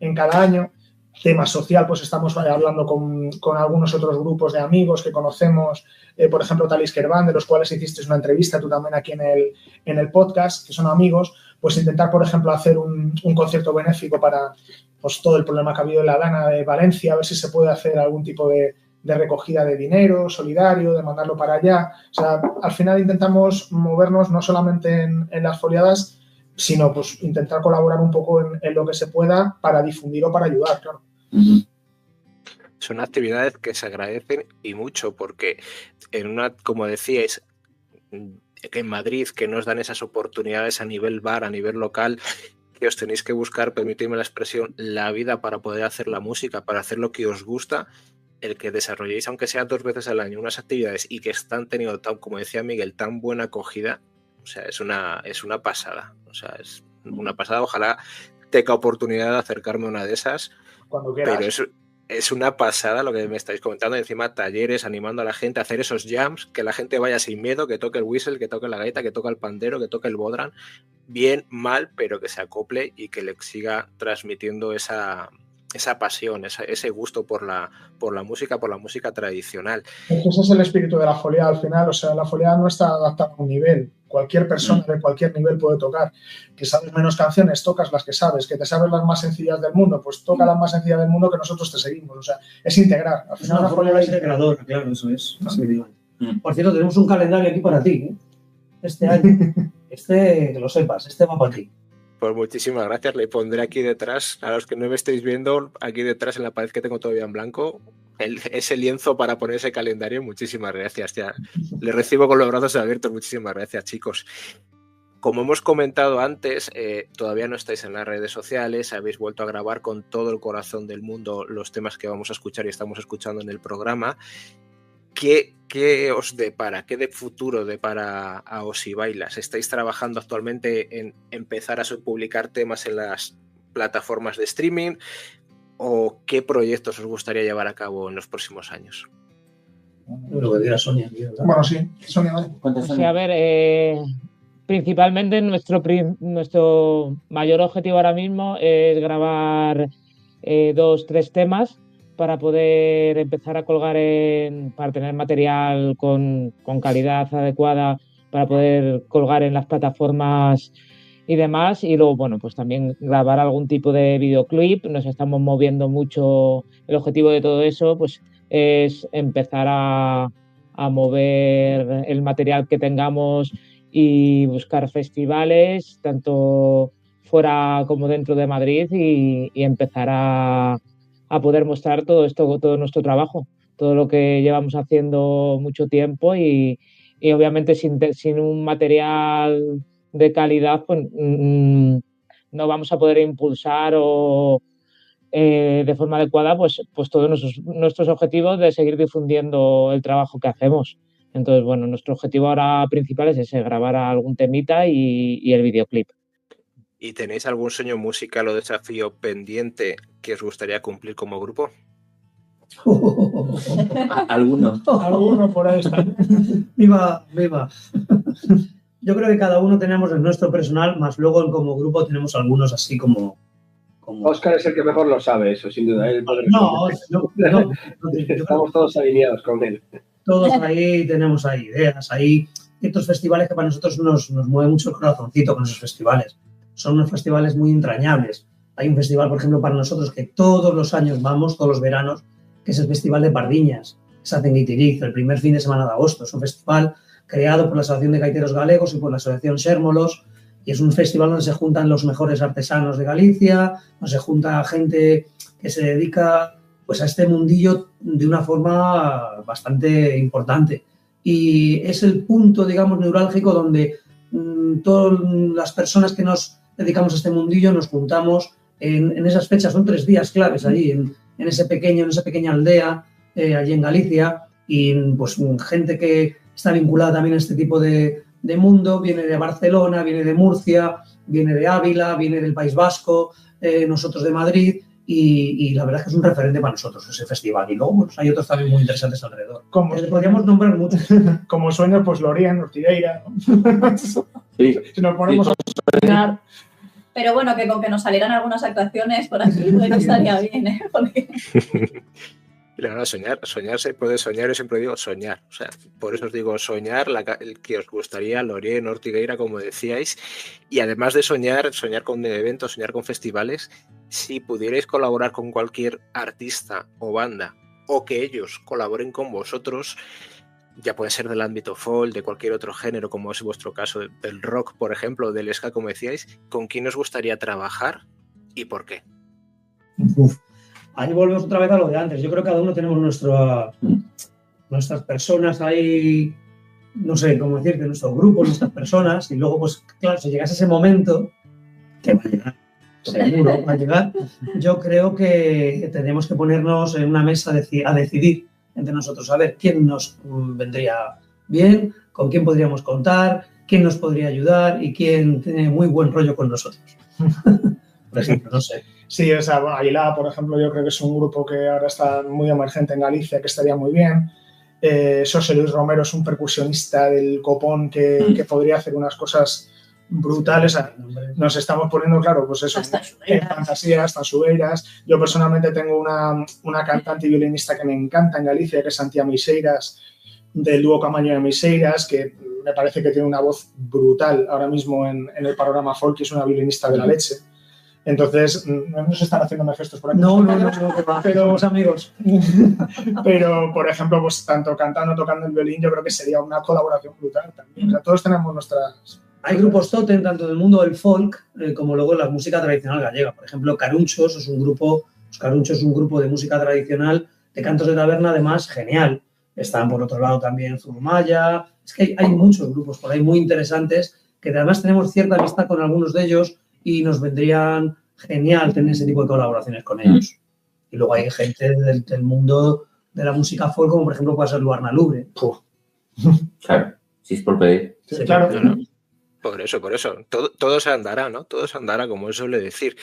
en cada año. Tema social, pues estamos hablando con algunos otros grupos de amigos que conocemos, por ejemplo, Talis Kerván, de los cuales hiciste una entrevista tú también aquí en el podcast, que son amigos, pues intentar, por ejemplo, hacer un concierto benéfico para pues, todo el problema que ha habido en la Dana de Valencia, a ver si se puede hacer algún tipo de recogida de dinero solidario, de mandarlo para allá. O sea, al final intentamos movernos no solamente en las foliadas, sino pues intentar colaborar un poco en lo que se pueda para difundir o para ayudar, claro. Son actividades que se agradecen y mucho porque como decíais, que en Madrid que nos dan esas oportunidades a nivel bar, a nivel local, que os tenéis que buscar, permitidme la expresión, la vida para poder hacer la música, para hacer lo que os gusta, el que desarrolléis, aunque sea 2 veces al año, unas actividades y que están teniendo, como decía Miguel, tan buena acogida, o sea, es una pasada. O sea, es una pasada. Ojalá tenga oportunidad de acercarme a una de esas. Cuando quieras. Pero es una pasada lo que me estáis comentando. Encima, talleres, animando a la gente a hacer esos jams, que la gente vaya sin miedo, que toque el whistle, que toque la gaita, que toque el pandero, que toque el bodhrán. Bien, mal, pero que se acople y que le siga transmitiendo esa pasión, ese gusto por la música tradicional. Ese es el espíritu de la foliada al final. O sea, la foliada no está adaptada a un nivel. Cualquier persona de cualquier nivel puede tocar. Que sabes menos canciones, tocas las que sabes. Que te sabes las más sencillas del mundo, pues toca las más sencillas del mundo que nosotros te seguimos. O sea, es integrar. Al final, es una foliada integradora, claro, eso es. Por cierto, tenemos un calendario aquí para ti, ¿eh? Este año. Que lo sepas, va para ti. Pues muchísimas gracias. Le pondré aquí detrás, a los que no me estáis viendo, aquí detrás en la pared que tengo todavía en blanco, ese lienzo para poner ese calendario. Muchísimas gracias. Ya, le recibo con los brazos abiertos. Muchísimas gracias, chicos. Como hemos comentado antes, todavía no estáis en las redes sociales, habéis vuelto a grabar con todo el corazón del mundo los temas que vamos a escuchar y estamos escuchando en el programa. ¿Qué os depara? ¿Qué de futuro depara a Os y Bailas? ¿Estáis trabajando actualmente en empezar a publicar temas en las plataformas de streaming? ¿O qué proyectos os gustaría llevar a cabo en los próximos años? Lo que diga Sonia. Bueno, sí, Sonia, vale. O sea, a ver, principalmente nuestro mayor objetivo ahora mismo es grabar 2-3 temas para poder empezar a colgar para tener material con calidad adecuada para poder colgar en las plataformas y demás. Y luego, bueno, pues también grabar algún tipo de videoclip. Nos estamos moviendo mucho. El objetivo de todo eso, pues, es empezar a mover el material que tengamos y buscar festivales, tanto fuera como dentro de Madrid, y empezar a poder mostrar todo nuestro trabajo, todo lo que llevamos haciendo mucho tiempo y obviamente sin un material de calidad, pues no vamos a poder impulsar de forma adecuada pues todos nuestros objetivos de seguir difundiendo el trabajo que hacemos. Entonces, bueno, nuestro objetivo ahora principal es ese, grabar algún temita y el videoclip. ¿Y tenéis algún sueño musical o desafío pendiente que os gustaría cumplir como grupo? ¿Alguno? Alguno por ahí está. Viva. Yo creo que cada uno tenemos el nuestro personal, más luego como grupo tenemos algunos así como... Óscar es el que mejor lo sabe, eso, sin duda. No, estamos todos alineados con él. Todos ahí tenemos ideas, hay ciertos festivales que para nosotros nos mueve mucho el corazoncito con esos festivales. Son unos festivales muy entrañables. Hay un festival, por ejemplo, para nosotros que todos los años vamos, todos los veranos, que es el Festival de Pardiñas, que se hace en Guitiriz, el primer fin de semana de agosto. Es un festival creado por la Asociación de Gaiteros Galegos y por la Asociación Xérmolos, y es un festival donde se juntan los mejores artesanos de Galicia, donde se junta gente que se dedica pues a este mundillo de una forma bastante importante. Y es el punto, digamos, neurálgico donde todas las personas que nos dedicamos a este mundillo nos juntamos en esas fechas. Son 3 días claves allí, en esa pequeña aldea, allí en Galicia, y pues gente que está vinculada también a este tipo de mundo, viene de Barcelona, viene de Murcia, viene de Ávila, viene del País Vasco, nosotros de Madrid, y la verdad es que es un referente para nosotros ese festival. Y luego pues, hay otros también muy interesantes alrededor. Podríamos nombrar muchos. Como sueño, pues Lorien, Ortigueira. Sí. Si nos ponemos a soñar... Pero bueno, que con que nos salieran algunas actuaciones por aquí, no estaría bien, ¿eh? Porque... Claro, soñar se puede soñar, yo siempre digo soñar. O sea, por eso os digo soñar, el que os gustaría, Lorien, Ortigueira, como decíais. Y además de soñar con eventos, soñar con festivales, si pudierais colaborar con cualquier artista o banda, o que ellos colaboren con vosotros, ya puede ser del ámbito folk, de cualquier otro género, como es vuestro caso, del rock, por ejemplo, del ska, como decíais, ¿con quién os gustaría trabajar y por qué? Ahí volvemos otra vez a lo de antes. Yo creo que cada uno tenemos nuestras personas ahí, no sé cómo decirte, nuestro grupo, nuestras personas, y luego, pues claro, si llegase ese momento, que va a llegar, seguro va a llegar, yo creo que tenemos que ponernos en una mesa a decidir entre nosotros, a ver quién nos vendría bien, con quién podríamos contar, quién nos podría ayudar y quién tiene muy buen rollo con nosotros. Por ejemplo, no sé. Sí, o sea, bueno, Aguilar, por ejemplo, yo creo que es un grupo que ahora está muy emergente en Galicia, que estaría muy bien. José Luis Romero es un percusionista del copón que podría hacer unas cosas brutales. O sea, nos estamos poniendo, claro, pues eso, en fantasías, tansueiras. Yo personalmente tengo una cantante y violinista que me encanta en Galicia, que es Santia Miseiras, del dúo Camaño de Miseiras, que me parece que tiene una voz brutal ahora mismo en el panorama folk, y es una violinista de la leche. Entonces, no se están haciéndome gestos por aquí. No, pero somos amigos. Pero, por ejemplo, pues tanto cantando, tocando el violín, yo creo que sería una colaboración brutal también. O sea, todos tenemos nuestras... Hay grupos totem, tanto del mundo del folk como luego de la música tradicional gallega. Por ejemplo, Carunchos es un grupo de música tradicional, de cantos de taberna, además, genial. Están, por otro lado, también Zurumaya. Es que hay muchos grupos por ahí muy interesantes, que además tenemos cierta amistad con algunos de ellos, y nos vendrían genial tener ese tipo de colaboraciones con ellos. Y luego hay gente del mundo de la música folk, como por ejemplo puede ser Luarna Lubre. Claro, si es por pedir. Sí, claro. No, no. Por eso. Todo se andará, ¿no? Todo se andará, como él suele decir.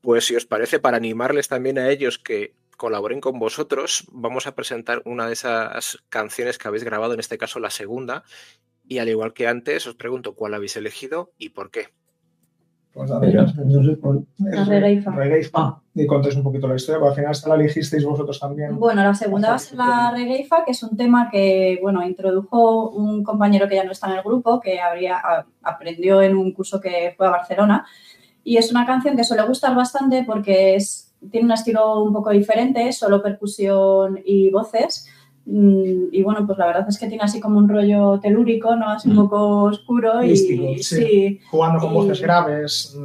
Pues si os parece, para animarles también a ellos que colaboren con vosotros, vamos a presentar una de esas canciones que habéis grabado, en este caso la segunda. Y al igual que antes, os pregunto cuál habéis elegido y por qué. Pues a ver, La Reggaefa. Reggaefa. Y contéis un poquito la historia, porque al final esta la elegisteis vosotros también. Bueno, la segunda va a ser la Reggaefa, que es un tema que, bueno, introdujo un compañero que ya no está en el grupo, que aprendió en un curso que fue a Barcelona. Y es una canción que suele gustar bastante porque tiene un estilo un poco diferente, solo percusión y voces. Y bueno, pues la verdad es que tiene así como un rollo telúrico, ¿no? Así un poco oscuro. Místico, y sí. Jugando con voces graves.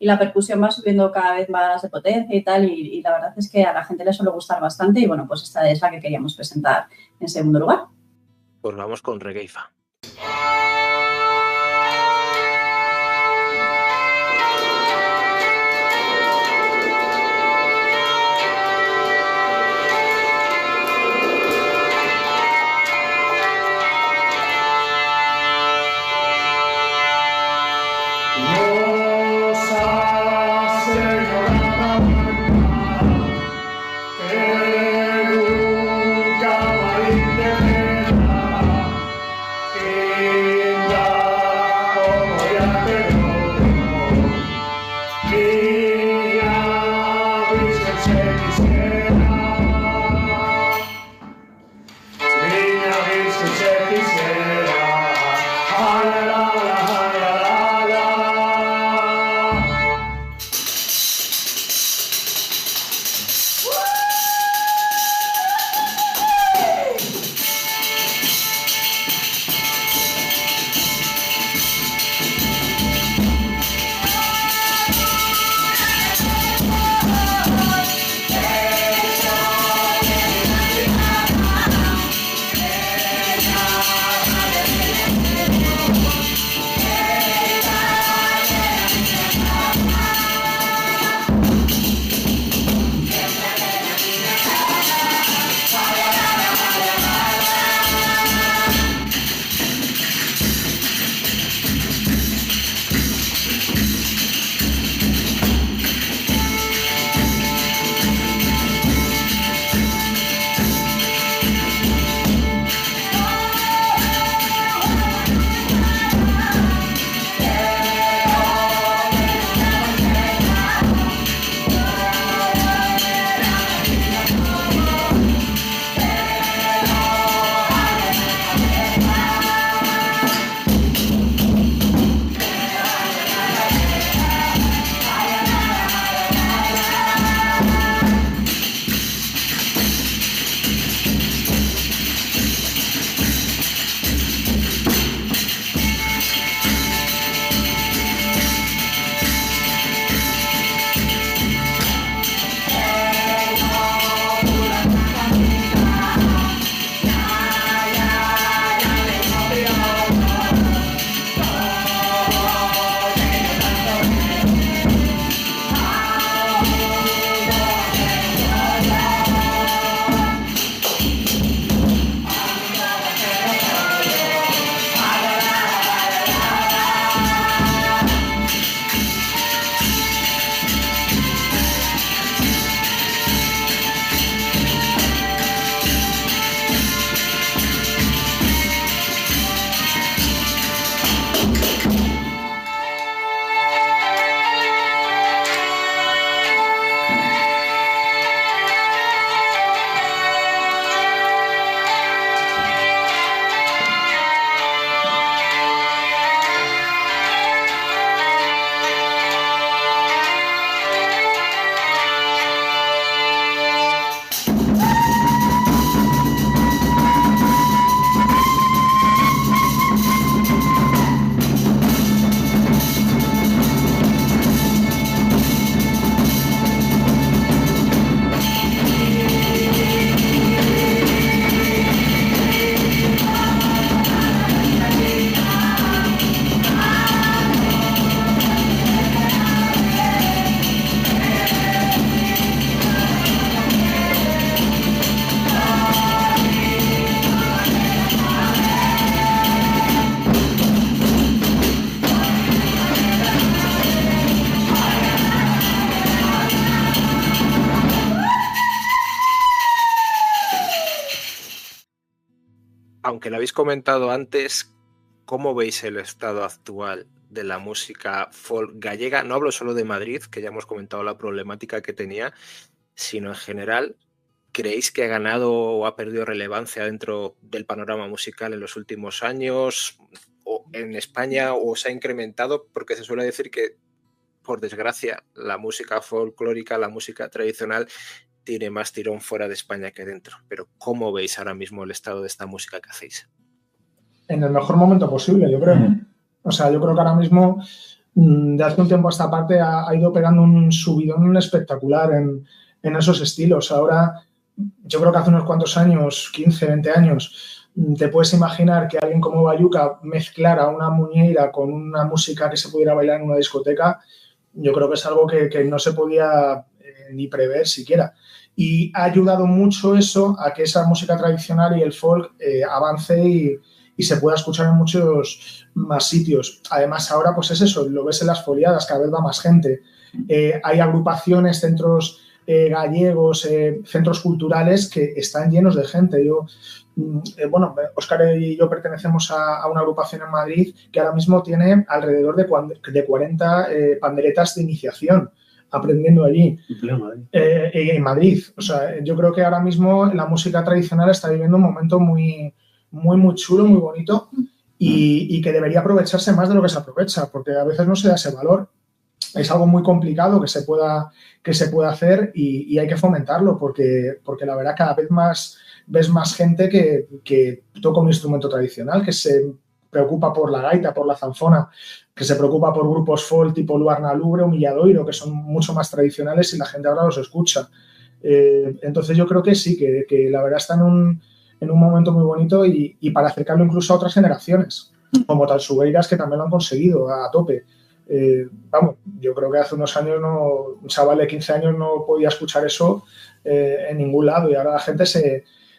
Y la percusión va subiendo cada vez más de potencia y tal. Y la verdad es que a la gente le suele gustar bastante. Y bueno, pues esta es la que queríamos presentar en segundo lugar. Pues vamos con Reggaefa. aunque lo habéis comentado antes, ¿cómo veis el estado actual de la música folk gallega? No hablo solo de Madrid, que ya hemos comentado la problemática que tenía, sino en general. ¿Creéis que ha ganado o ha perdido relevancia dentro del panorama musical en los últimos años o en España, o se ha incrementado? Porque se suele decir que, por desgracia, la música folclórica, la música tradicional, tiene más tirón fuera de España que dentro. Pero ¿cómo veis ahora mismo el estado de esta música que hacéis? En el mejor momento posible, yo creo. O sea, yo creo que ahora mismo, de hace un tiempo a esta parte, ha ido pegando un subidón espectacular en esos estilos. Ahora, yo creo que hace unos cuantos años, 15, 20 años, te puedes imaginar que alguien como Bayuca mezclara una muñeira con una música que se pudiera bailar en una discoteca. Yo creo que es algo que no se podía ni prever siquiera. Y ha ayudado mucho eso a que esa música tradicional y el folk avance y se pueda escuchar en muchos más sitios. Además, ahora pues es eso, lo ves en las foliadas, cada vez va más gente. Hay agrupaciones, centros gallegos, centros culturales que están llenos de gente. Bueno, Óscar y yo pertenecemos a una agrupación en Madrid que ahora mismo tiene alrededor de 40 panderetas de iniciación aprendiendo allí. En Madrid. O sea, yo creo que ahora mismo la música tradicional está viviendo un momento muy chulo, muy bonito y que debería aprovecharse más de lo que se aprovecha, porque a veces no se da ese valor. Es algo muy complicado que se pueda hacer y hay que fomentarlo porque la verdad cada vez más ves más gente que toca un instrumento tradicional, que se preocupa por la gaita, por la zanfona, que se preocupa por grupos folk tipo Luarna Lubre o Milladoiro, que son mucho más tradicionales y la gente ahora los escucha. Entonces yo creo que sí, que la verdad está en un momento muy bonito y para acercarlo incluso a otras generaciones, como Talsugueiras, que también lo han conseguido a tope. Vamos, yo creo que hace unos años un chaval de 15 años no podía escuchar eso en ningún lado y ahora la gente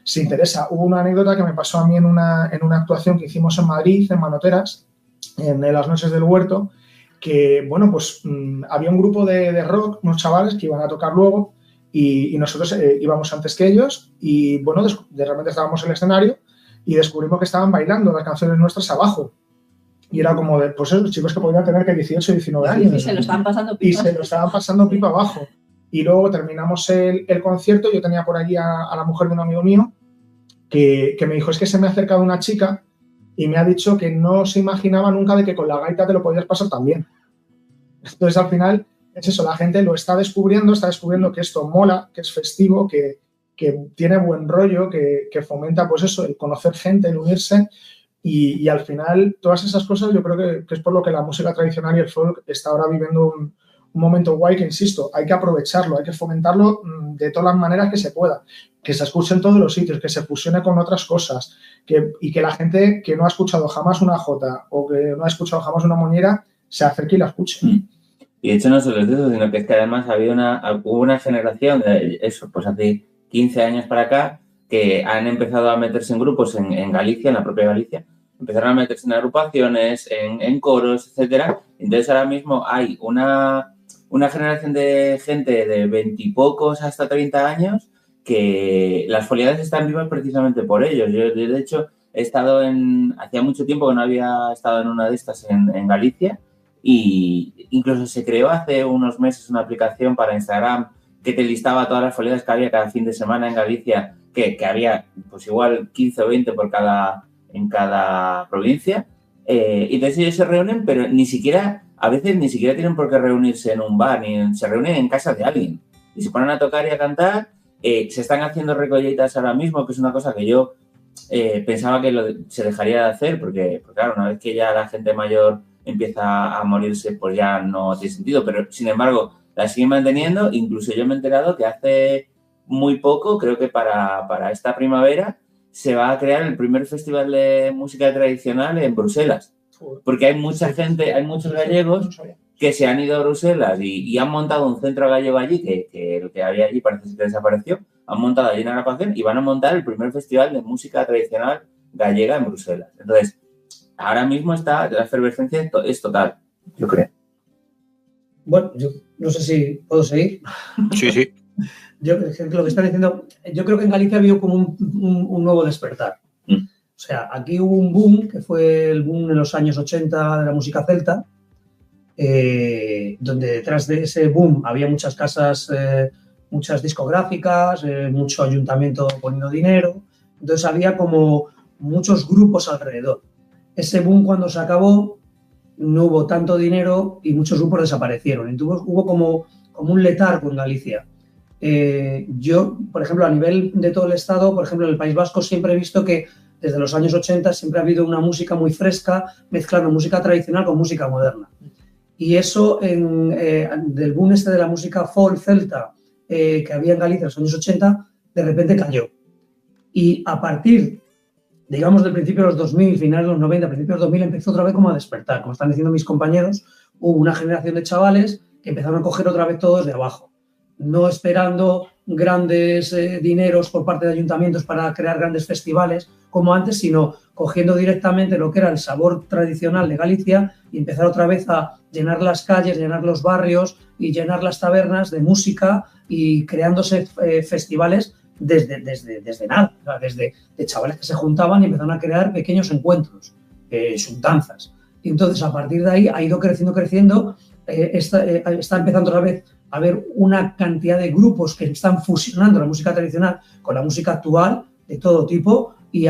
se interesa. Hubo una anécdota que me pasó a mí en una actuación que hicimos en Madrid, en Manoteras, en las Noches del Huerto, que, bueno, pues había un grupo de rock, unos chavales que iban a tocar luego y nosotros íbamos antes que ellos y, bueno, de repente estábamos en el escenario y descubrimos que estaban bailando las canciones nuestras abajo. Y era como de, pues esos chicos que podían tener que 18, 19 años. Y se lo estaban pasando pipa. Y se lo estaban pasando pipa abajo. Y luego terminamos el concierto. Yo tenía por allí a la mujer de un amigo mío que me dijo, es que se me ha acercado una chica y me ha dicho que no se imaginaba nunca de que con la gaita te lo podías pasar tan bien. Entonces, al final, es eso, la gente lo está descubriendo que esto mola, que es festivo, que tiene buen rollo, que fomenta, pues eso, el conocer gente, el unirse. Y al final, todas esas cosas yo creo que es por lo que la música tradicional y el folk está ahora viviendo un momento guay que, insisto, hay que aprovecharlo, hay que fomentarlo de todas las maneras que se pueda, que se escuche en todos los sitios, que se fusione con otras cosas y que la gente que no ha escuchado jamás una jota o que no ha escuchado jamás una moñera se acerque y la escuche. Y de hecho no solo es eso, sino que es que además hubo una generación de eso, pues hace 15 años para acá, que han empezado a meterse en grupos en Galicia, en la propia Galicia, empezaron a meterse en agrupaciones, en coros, etcétera. Entonces ahora mismo hay una generación de gente de 20 y pocos hasta 30 años que las foliadas están vivas precisamente por ellos. Yo de hecho he estado hacía mucho tiempo que no había estado en una de estas en Galicia y incluso se creó hace unos meses una aplicación para Instagram que te listaba todas las foliadas que había cada fin de semana en Galicia, que había pues igual 15 o 20 en cada provincia. Y entonces ellos se reúnen, pero a veces ni siquiera tienen por qué reunirse en un bar, se reúnen en casa de alguien y se ponen a tocar y a cantar. Se están haciendo recolletas ahora mismo, que es una cosa que yo pensaba que se dejaría de hacer, porque claro, una vez que ya la gente mayor empieza a morirse, pues ya no tiene sentido, pero sin embargo la siguen manteniendo. Incluso yo me he enterado que hace muy poco, creo que para esta primavera, se va a crear el primer festival de música tradicional en Bruselas, porque hay mucha gente, hay muchos gallegos que se han ido a Bruselas y han montado un centro gallego allí, que el que había allí parece que desapareció, han montado allí una grabación y van a montar el primer festival de música tradicional gallega en Bruselas. Entonces, ahora mismo la efervescencia es total, yo creo. Bueno, yo no sé si puedo seguir. Sí. Lo que están diciendo, yo creo que en Galicia ha habido como un nuevo despertar. O sea, aquí hubo un boom, que fue el boom en los años 80 de la música celta, donde detrás de ese boom había muchas casas, muchas discográficas, mucho ayuntamiento poniendo dinero. Entonces había como muchos grupos alrededor. Ese boom, cuando se acabó, no hubo tanto dinero y muchos grupos desaparecieron. Entonces hubo como un letargo en Galicia. Yo, por ejemplo, a nivel de todo el Estado, por ejemplo, en el País Vasco, siempre he visto que desde los años 80 siempre ha habido una música muy fresca, mezclando música tradicional con música moderna. Y eso, del boom de la música folk celta que había en Galicia en los años 80, de repente cayó. Y a partir, digamos, del principio de los 2000, finales de los 90, principios de los 2000, empezó otra vez como a despertar. Como están diciendo mis compañeros, hubo una generación de chavales que empezaron a coger otra vez todo desde abajo, no esperando grandes dineros por parte de ayuntamientos para crear grandes festivales como antes, sino cogiendo directamente lo que era el sabor tradicional de Galicia y empezar otra vez a llenar las calles, llenar los barrios y llenar las tabernas de música y creándose festivales desde nada, desde de chavales que se juntaban y empezaron a crear pequeños encuentros, xuntanzas. Y entonces, a partir de ahí, ha ido creciendo, está empezando otra vez a haber una cantidad de grupos que están fusionando la música tradicional con la música actual de todo tipo y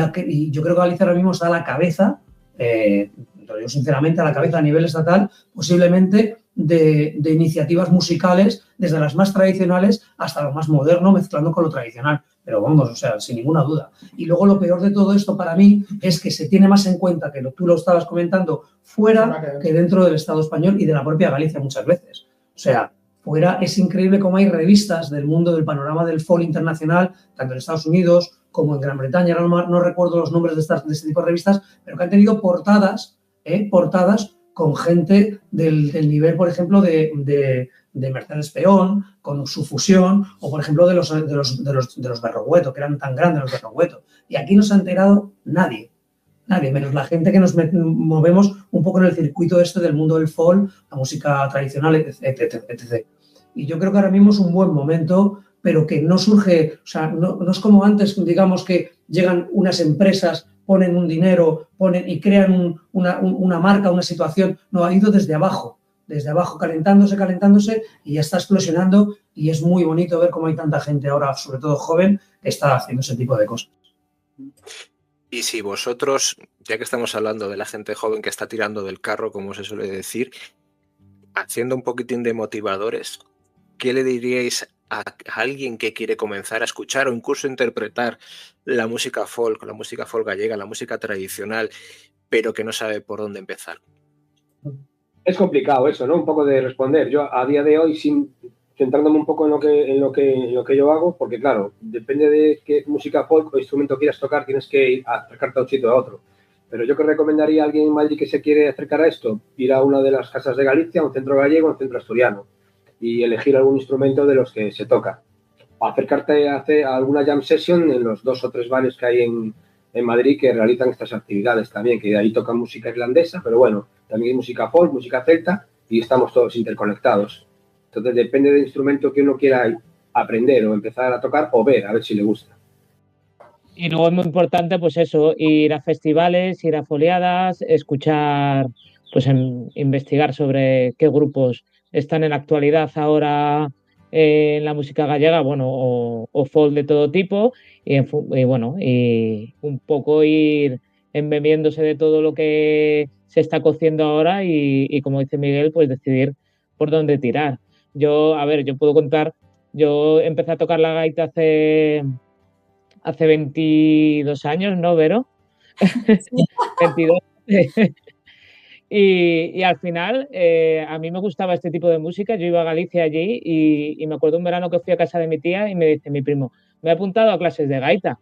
yo creo que Galicia ahora mismo está a la cabeza, yo sinceramente a la cabeza a nivel estatal, posiblemente de iniciativas musicales desde las más tradicionales hasta lo más moderno, mezclando con lo tradicional. Pero vamos, o sea, sin ninguna duda. Y luego lo peor de todo esto para mí es que se tiene más en cuenta, que tú lo estabas comentando, fuera que dentro del Estado español y de la propia Galicia muchas veces. O sea, fuera es increíble cómo hay revistas del mundo del panorama del folk internacional, tanto en Estados Unidos como en Gran Bretaña, no recuerdo los nombres de este tipo de revistas, pero que han tenido portadas con gente del nivel, por ejemplo, de Mercedes Peón, con su fusión, o por ejemplo de los Berrogueto, que eran tan grandes los Berrogueto. Y aquí no se ha enterado nadie, menos la gente que nos movemos un poco en el circuito del mundo del folk, la música tradicional, etc. Y yo creo que ahora mismo es un buen momento, pero que no surge, o sea, no es como antes, digamos, que llegan unas empresas, ponen un dinero, y crean una marca, una situación. No, ha ido desde abajo, calentándose y ya está explosionando, y es muy bonito ver cómo hay tanta gente ahora, sobre todo joven, que está haciendo ese tipo de cosas. Y si vosotros, ya que estamos hablando de la gente joven que está tirando del carro, como se suele decir, haciendo un poquitín de motivadores, ¿qué le diríais a alguien que quiere comenzar a escuchar o incluso interpretar la música folk gallega, la música tradicional, pero que no sabe por dónde empezar? Es complicado eso, ¿no? Un poco de responder. Yo a día de hoy, centrándome un poco en lo que yo hago, porque claro, depende de qué música folk o instrumento quieras tocar, tienes que ir a acercarte a un sitio a otro. Pero yo que recomendaría a alguien en Madrid que se quiere acercar a esto, ir a una de las casas de Galicia, un centro gallego, un centro asturiano, y elegir algún instrumento de los que se toca. Acercarte a hacer alguna jam session en los 2 o 3 bares que hay en Madrid que realizan estas actividades también, que ahí tocan música irlandesa, pero bueno, también hay música folk, música celta, y estamos todos interconectados. Entonces depende del instrumento que uno quiera aprender o empezar a tocar o ver, a ver si le gusta. Y luego es muy importante, pues eso, ir a festivales, ir a foliadas, escuchar, pues investigar sobre qué grupos están en la actualidad ahora en la música gallega, bueno, o folk de todo tipo, y bueno, y un poco ir embebiéndose de todo lo que se está cociendo ahora y como dice Miguel, pues decidir por dónde tirar. Yo puedo contar, yo empecé a tocar la gaita hace 22 años, ¿no, Vero? Sí. 22. Y al final, a mí me gustaba este tipo de música. Yo iba a Galicia allí y me acuerdo un verano que fui a casa de mi tía y me dice mi primo, me he apuntado a clases de gaita.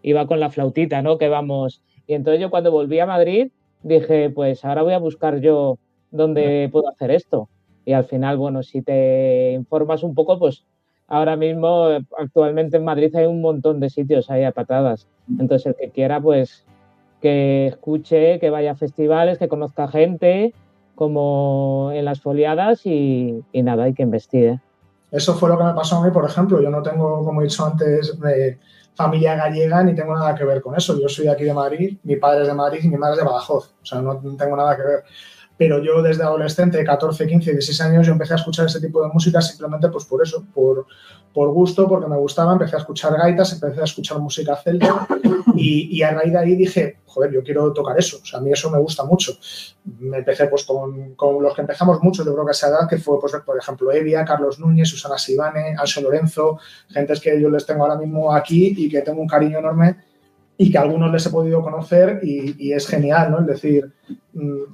Iba con la flautita, ¿no? Que vamos. Y entonces yo cuando volví a Madrid dije, pues ahora voy a buscar yo dónde puedo hacer esto. Y al final, bueno, si te informas un poco, pues ahora mismo, actualmente en Madrid hay un montón de sitios ahí a patadas. Entonces, el que quiera, pues, que escuche, que vaya a festivales, que conozca gente, como en las foliadas y nada, hay que investigue. Eso fue lo que me pasó a mí, por ejemplo. Yo no tengo, como he dicho antes, familia gallega ni tengo nada que ver con eso. Yo soy de aquí de Madrid, mi padre es de Madrid y mi madre es de Badajoz. O sea, no tengo nada que ver. Pero yo desde adolescente, 14, 15, 16 años, yo empecé a escuchar ese tipo de música simplemente pues por eso, por gusto, porque me gustaba. Empecé a escuchar gaitas, empecé a escuchar música celta y a raíz de ahí dije, joder, yo quiero tocar eso. O sea, a mí eso me gusta mucho. Me empecé pues con los que empezamos muchos, yo creo que a esa edad, que fue, pues, por ejemplo, Evia, Carlos Núñez, Susana Sibane, Anxo Lorenzo, gentes que yo les tengo ahora mismo aquí y que tengo un cariño enorme y que a algunos les he podido conocer y es genial, ¿no? Es decir,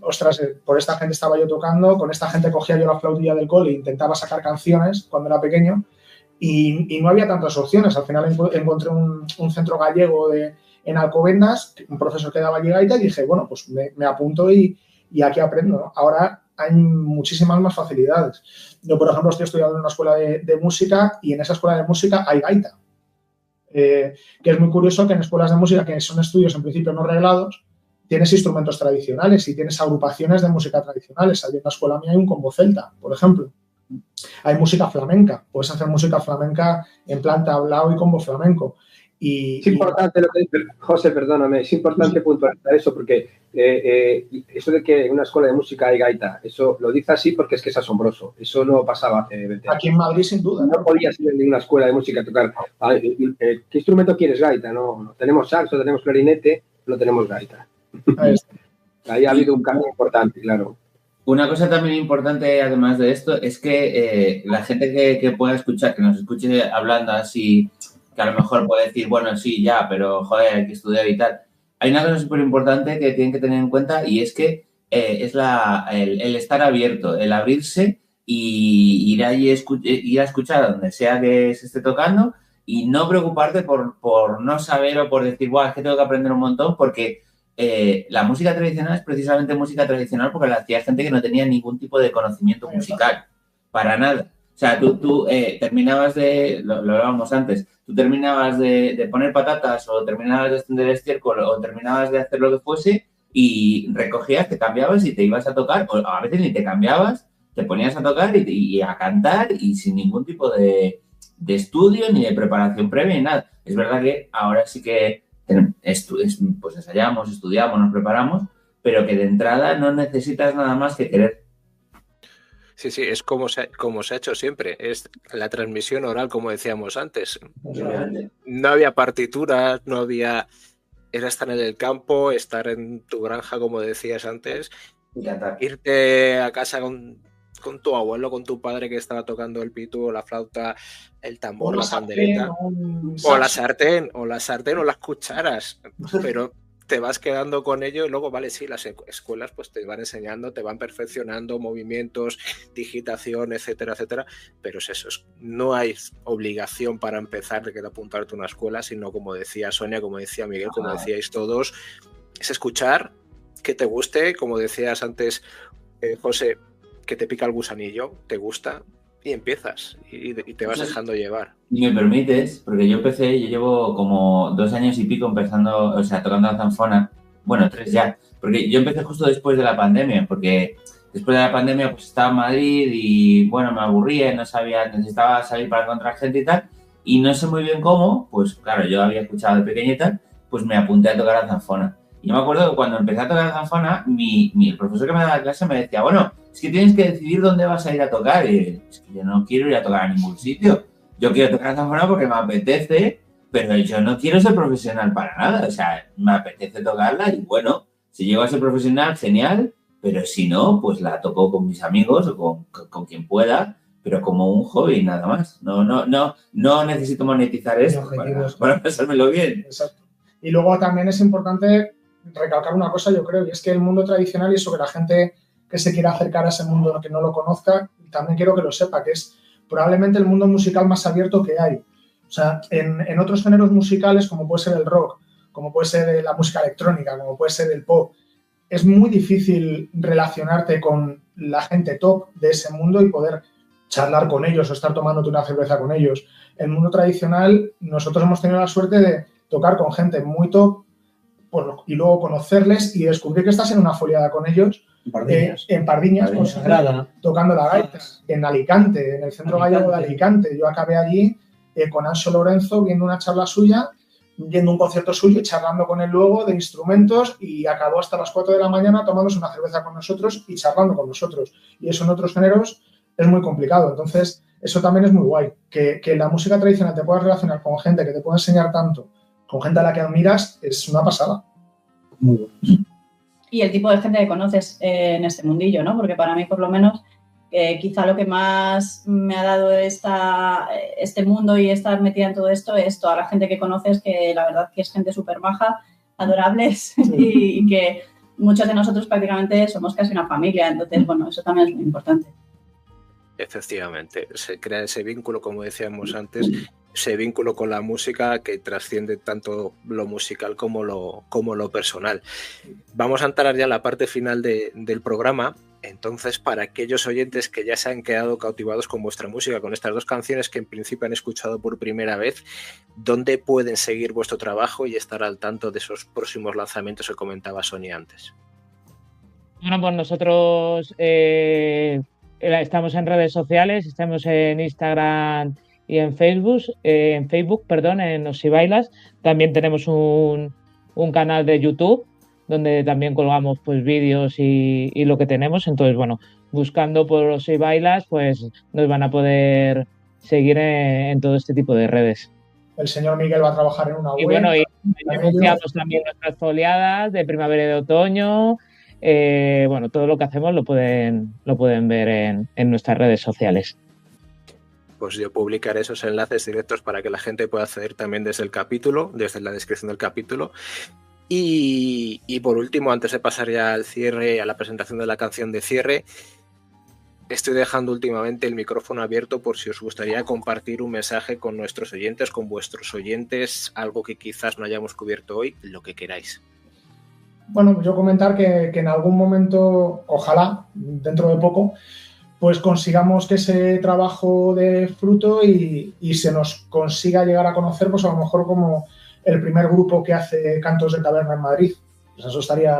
ostras, por esta gente estaba yo tocando, con esta gente cogía yo la flautilla del cole e intentaba sacar canciones cuando era pequeño y no había tantas opciones. Al final encontré un centro gallego en Alcobendas, un profesor que daba gaita y dije, bueno, pues me apunto y aquí aprendo, ¿no? Ahora hay muchísimas más facilidades. Yo, por ejemplo, estoy estudiando en una escuela de música y en esa escuela de música hay gaita. Que es muy curioso que en escuelas de música, que son estudios en principio no reglados, tienes instrumentos tradicionales y tienes agrupaciones de música tradicionales. Allí en la escuela mía hay un combo celta, por ejemplo. Hay música flamenca. Puedes hacer música flamenca en plan tablao y combo flamenco. Es importante lo que dice José, perdóname, es importante puntualizar eso porque eso de que en una escuela de música hay gaita, eso lo dice así porque es que es asombroso. Eso no pasaba hace 20 años. Aquí en Madrid, sin duda. No podías ir en ninguna escuela de música a tocar. ¿Qué instrumento quieres? Gaita. No tenemos saxo, tenemos clarinete, no tenemos gaita. Ahí ha habido un cambio importante, claro. Una cosa también importante, además de esto, es que la gente que pueda escuchar, que nos escuche hablando así, que a lo mejor puede decir, bueno, sí, ya, pero, joder, hay que estudiar y tal. Hay una cosa súper importante que tienen que tener en cuenta y es que es el estar abierto, el abrirse y ir a escuchar a donde sea que se esté tocando y no preocuparte por no saber o por decir, guau, es que tengo que aprender un montón porque la música tradicional es precisamente música tradicional porque la hacía gente que no tenía ningún tipo de conocimiento musical, para nada. O sea, tú terminabas lo hablábamos antes, tú terminabas de poner patatas o terminabas de extender estiércol o terminabas de hacer lo que fuese y recogías, te cambiabas y te ibas a tocar, o a veces ni te cambiabas, te ponías a tocar y a cantar y sin ningún tipo de estudio ni de preparación previa ni nada. Es verdad que ahora sí que pues ensayamos, estudiamos, nos preparamos, pero que de entrada no necesitas nada más que querer. Sí, es como se ha hecho siempre, es la transmisión oral, como decíamos antes. No había partituras, no había... Era estar en el campo, estar en tu granja, como decías antes, irte a casa con tu abuelo, con tu padre que estaba tocando el pitu, la flauta, el tambor, la pandereta, o la sartén o las cucharas, pero te vas quedando con ello y luego, vale, sí, las escuelas pues te van enseñando, te van perfeccionando movimientos, digitación, etcétera, etcétera, pero es eso, no hay obligación para empezar de que te apuntarte a una escuela, sino como decía Sonia, como decía Miguel, como decíais todos, es escuchar, que te guste, como decías antes, José, que te pica el gusanillo, te gusta y empiezas y te vas dejando llevar. Y me permites, porque yo llevo como 2 años y pico empezando, o sea, tocando la zanfona, bueno, 3 ya, porque yo empecé justo después de la pandemia, porque después de la pandemia pues estaba en Madrid y bueno, me aburría, no sabía, necesitaba salir para encontrar gente y tal, y no sé muy bien cómo, pues claro, yo había escuchado de pequeño y tal, pues me apunté a tocar la zanfona. Y yo me acuerdo que cuando empecé a tocar la zanfona, el profesor que me daba la clase me decía, bueno, es que tienes que decidir dónde vas a ir a tocar. Y es que yo no quiero ir a tocar a ningún sitio. Yo quiero tocar la zanfona porque me apetece, pero yo no quiero ser profesional para nada. O sea, me apetece tocarla y bueno, si llego a ser profesional, genial, pero si no, pues la toco con mis amigos o con quien pueda, pero como un hobby, nada más. No necesito monetizar esto para pasármelo bien. Exacto. Y luego también es importante recalcar una cosa, yo creo, y es que el mundo tradicional y eso que la gente que se quiera acercar a ese mundo que no lo conozca, también quiero que lo sepa, que es probablemente el mundo musical más abierto que hay. O sea, en otros géneros musicales, como puede ser el rock, como puede ser la música electrónica, como puede ser el pop, es muy difícil relacionarte con la gente top de ese mundo y poder charlar con ellos o estar tomándote una cerveza con ellos. En el mundo tradicional, nosotros hemos tenido la suerte de tocar con gente muy top y luego conocerles y descubrir que estás en una foliada con ellos en Pardiñas, tocando la gaita, en Alicante, en el Centro Gallego de Alicante. Yo acabé allí con Anxo Lorenzo viendo una charla suya, viendo un concierto suyo y charlando con él luego de instrumentos, y acabó hasta las 4 de la mañana tomándose una cerveza con nosotros y charlando con nosotros. Y eso en otros géneros es muy complicado. Entonces, eso también es muy guay, que la música tradicional te puedas relacionar con gente que te puede enseñar tanto, con gente a la que admiras, es una pasada. Muy bueno. Y el tipo de gente que conoces en este mundillo, ¿no? Porque para mí, por lo menos, quizá lo que más me ha dado este mundo y estar metida en todo esto es toda la gente que conoces, que la verdad que es gente súper maja, adorables, y que muchos de nosotros prácticamente somos casi una familia. Entonces, bueno, eso también es muy importante. Efectivamente, se crea ese vínculo, como decíamos antes, ese vínculo con la música que trasciende tanto lo musical como lo personal. Vamos a entrar ya en la parte final del programa. Entonces, para aquellos oyentes que ya se han quedado cautivados con vuestra música, con estas dos canciones que en principio han escuchado por primera vez, ¿dónde pueden seguir vuestro trabajo y estar al tanto de esos próximos lanzamientos que comentaba Sonia antes? Bueno, pues nosotros estamos en redes sociales, estamos en Instagram y en Facebook, en Nos Si Bailas. También tenemos un canal de YouTube donde también colgamos pues vídeos y lo que tenemos. Entonces, bueno, buscando por Nos Si Bailas, pues nos van a poder seguir en todo este tipo de redes. El señor Miguel va a trabajar en una web. Y bueno, y anunciamos también nuestras foliadas de primavera y de otoño. Bueno, todo lo que hacemos lo pueden ver en nuestras redes sociales. Pues yo publicaré esos enlaces directos para que la gente pueda acceder también desde el capítulo, desde la descripción del capítulo. Y por último, antes de pasar ya al cierre, a la presentación de la canción de cierre, estoy dejando últimamente el micrófono abierto por si os gustaría compartir un mensaje con nuestros oyentes, con vuestros oyentes, algo que quizás no hayamos cubierto hoy, lo que queráis. Bueno, yo comentar que en algún momento, ojalá, dentro de poco, pues consigamos que ese trabajo dé fruto y se nos consiga llegar a conocer, pues a lo mejor como el primer grupo que hace cantos de taberna en Madrid. Pues eso estaría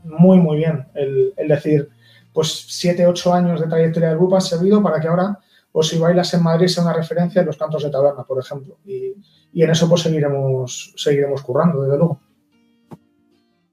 muy, muy bien, el decir, pues 7, 8 años de trayectoria del grupo han servido para que ahora Os Si Bailas en Madrid sea una referencia en los cantos de taberna, por ejemplo. Y en eso pues seguiremos currando, desde luego.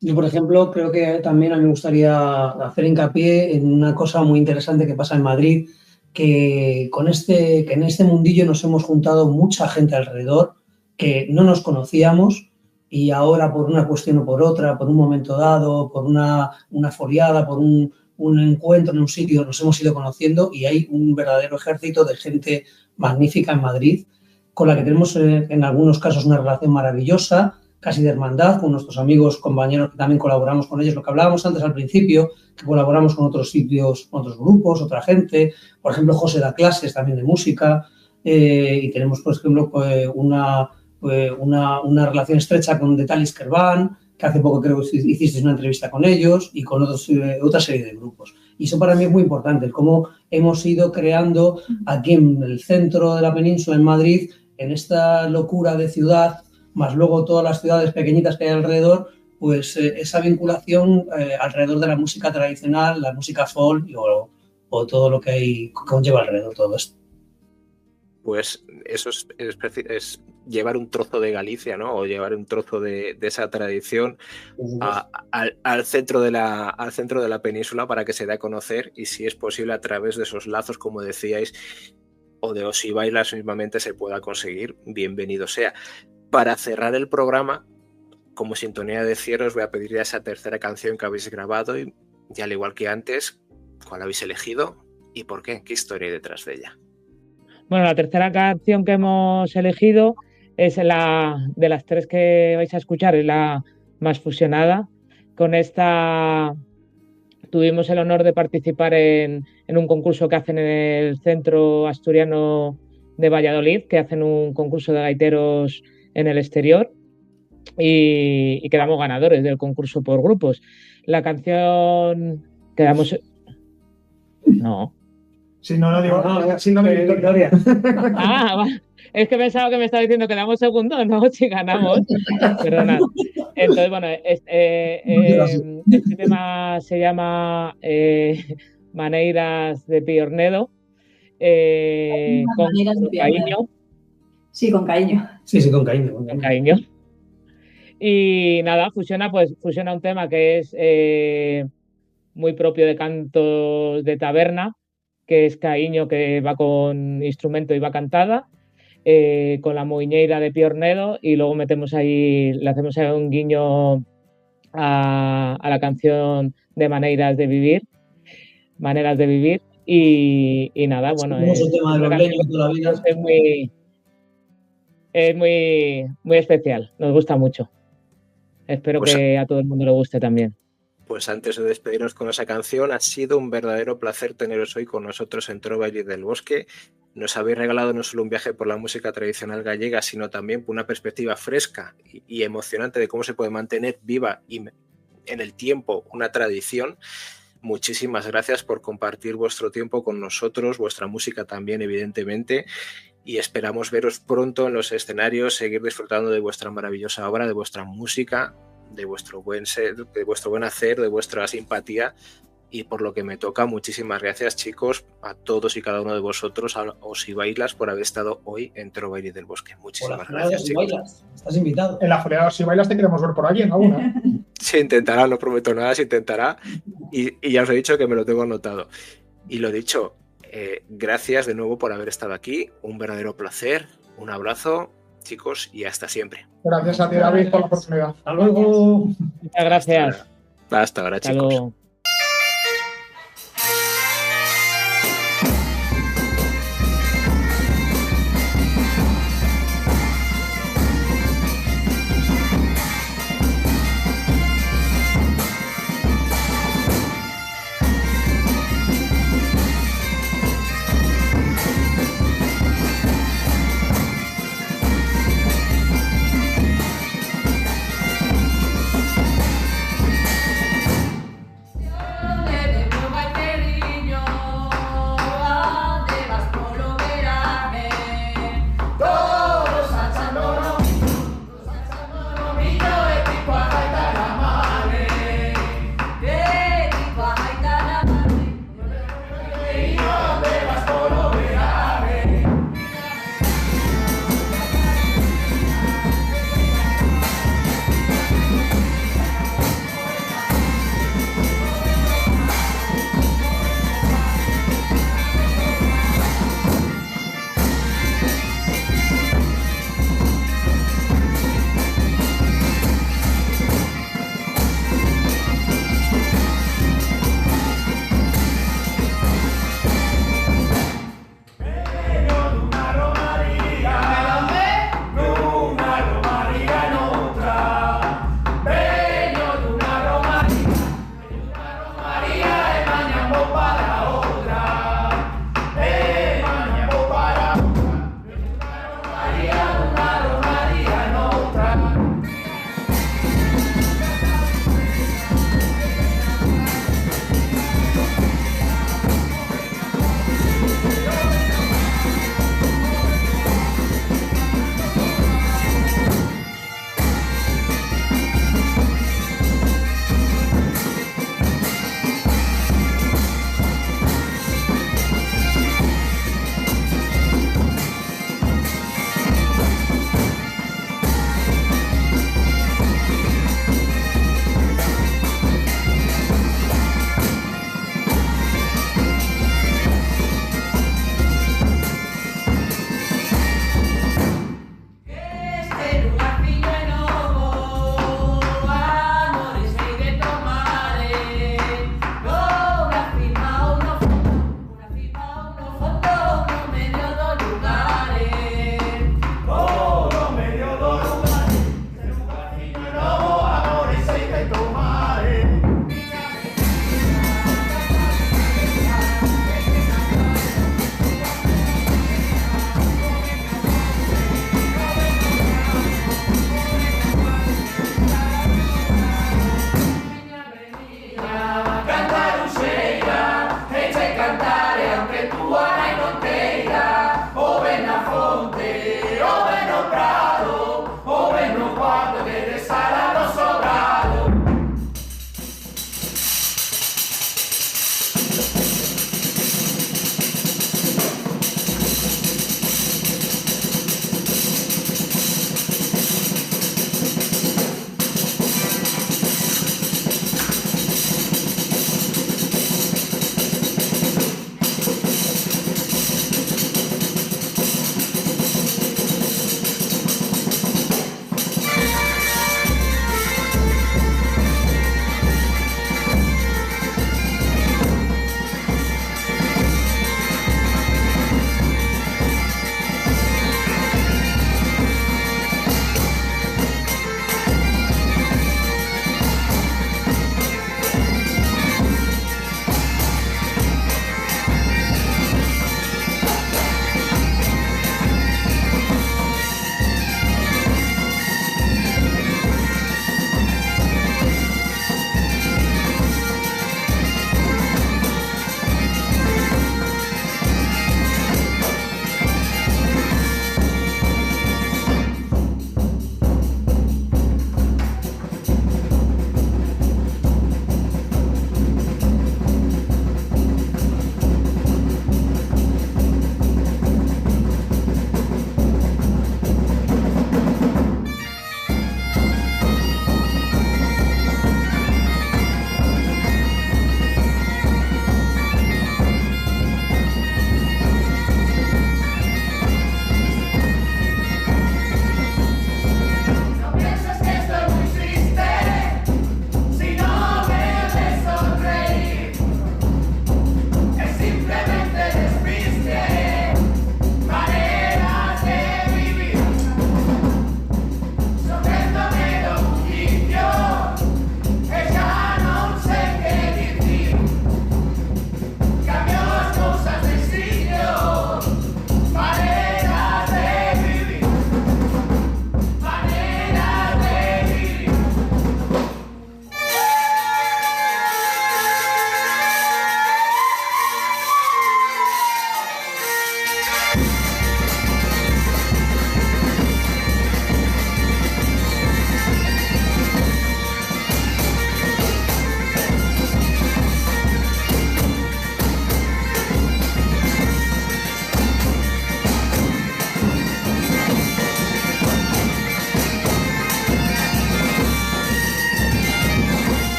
Yo, por ejemplo, creo que también a mí me gustaría hacer hincapié en una cosa muy interesante que pasa en Madrid, que en este mundillo nos hemos juntado mucha gente alrededor que no nos conocíamos y ahora por una cuestión o por otra, por un momento dado, por una foliada, por un encuentro en un sitio, nos hemos ido conociendo y hay un verdadero ejército de gente magnífica en Madrid con la que tenemos en algunos casos una relación maravillosa, casi de hermandad, con nuestros amigos, compañeros que también colaboramos con ellos. Lo que hablábamos antes al principio, que colaboramos con otros sitios, con otros grupos, otra gente. Por ejemplo, José da clases también de música. Y tenemos, por ejemplo, una relación estrecha con The Talisker Band, que hace poco creo que hicisteis una entrevista con ellos, y con otra serie de grupos. Y eso para mí es muy importante, cómo hemos ido creando aquí en el centro de la península, en Madrid, en esta locura de ciudad, más luego todas las ciudades pequeñitas que hay alrededor, pues esa vinculación alrededor de la música tradicional, la música folk o todo lo que conlleva alrededor todo esto. Pues eso es llevar un trozo de Galicia, ¿no? O llevar un trozo de esa tradición al centro de la península para que se dé a conocer, y si es posible a través de esos lazos, como decíais, o de Os Si Bailas mismamente se pueda conseguir, bienvenido sea. Para cerrar el programa, como sintonía de cierre, os voy a pedir ya esa tercera canción que habéis grabado y al igual que antes, ¿cuál habéis elegido y por qué? ¿Qué historia hay detrás de ella? Bueno, la tercera canción que hemos elegido es de las tres que vais a escuchar, es la más fusionada. Con esta tuvimos el honor de participar en un concurso que hacen en el Centro Asturiano de Valladolid, que hacen un concurso de gaiteros en el exterior, y quedamos ganadores del concurso por grupos. La canción quedamos... No. Si no, digo, si no de victoria. Es que pensaba que me estaba diciendo que damos segundos, no, si ganamos. Perdonad. Entonces, bueno, este tema se llama Maneiras de Piornedo. Con cariño. Sí, con cariño. Sí, con cariño. Con cariño. Y nada, fusiona un tema que es muy propio de cantos de taberna, que es cariño, que va con instrumento y va cantada, con la moiñeira de Piornedo, y luego le hacemos ahí un guiño a la canción de Maneras de Vivir, y nada, bueno, es muy especial, nos gusta mucho. Espero que a todo el mundo le guste también. Pues antes de despedirnos con esa canción, ha sido un verdadero placer teneros hoy con nosotros en Trovagli del Bosque. Nos habéis regalado no solo un viaje por la música tradicional gallega, sino también por una perspectiva fresca y emocionante de cómo se puede mantener viva y en el tiempo una tradición. Muchísimas gracias por compartir vuestro tiempo con nosotros, vuestra música también, evidentemente, y esperamos veros pronto en los escenarios, seguir disfrutando de vuestra maravillosa obra, de vuestra música, de vuestro buen ser, de vuestro buen hacer, de vuestra simpatía. Y por lo que me toca, muchísimas gracias, chicos, a todos y cada uno de vosotros, a Osibailas, por haber estado hoy en Trovagli del Bosque. Muchísimas gracias, chicos. Estás invitado. En la feria de Osibailas te queremos ver por allí, ¿no? Se intentará, no prometo nada, se intentará. Y ya os he dicho que me lo tengo anotado. Y lo dicho, gracias de nuevo por haber estado aquí. Un verdadero placer. Un abrazo, chicos, y hasta siempre. Gracias a ti, David, por la oportunidad. Hasta luego. Muchas gracias. Hasta ahora, chicos. Luego.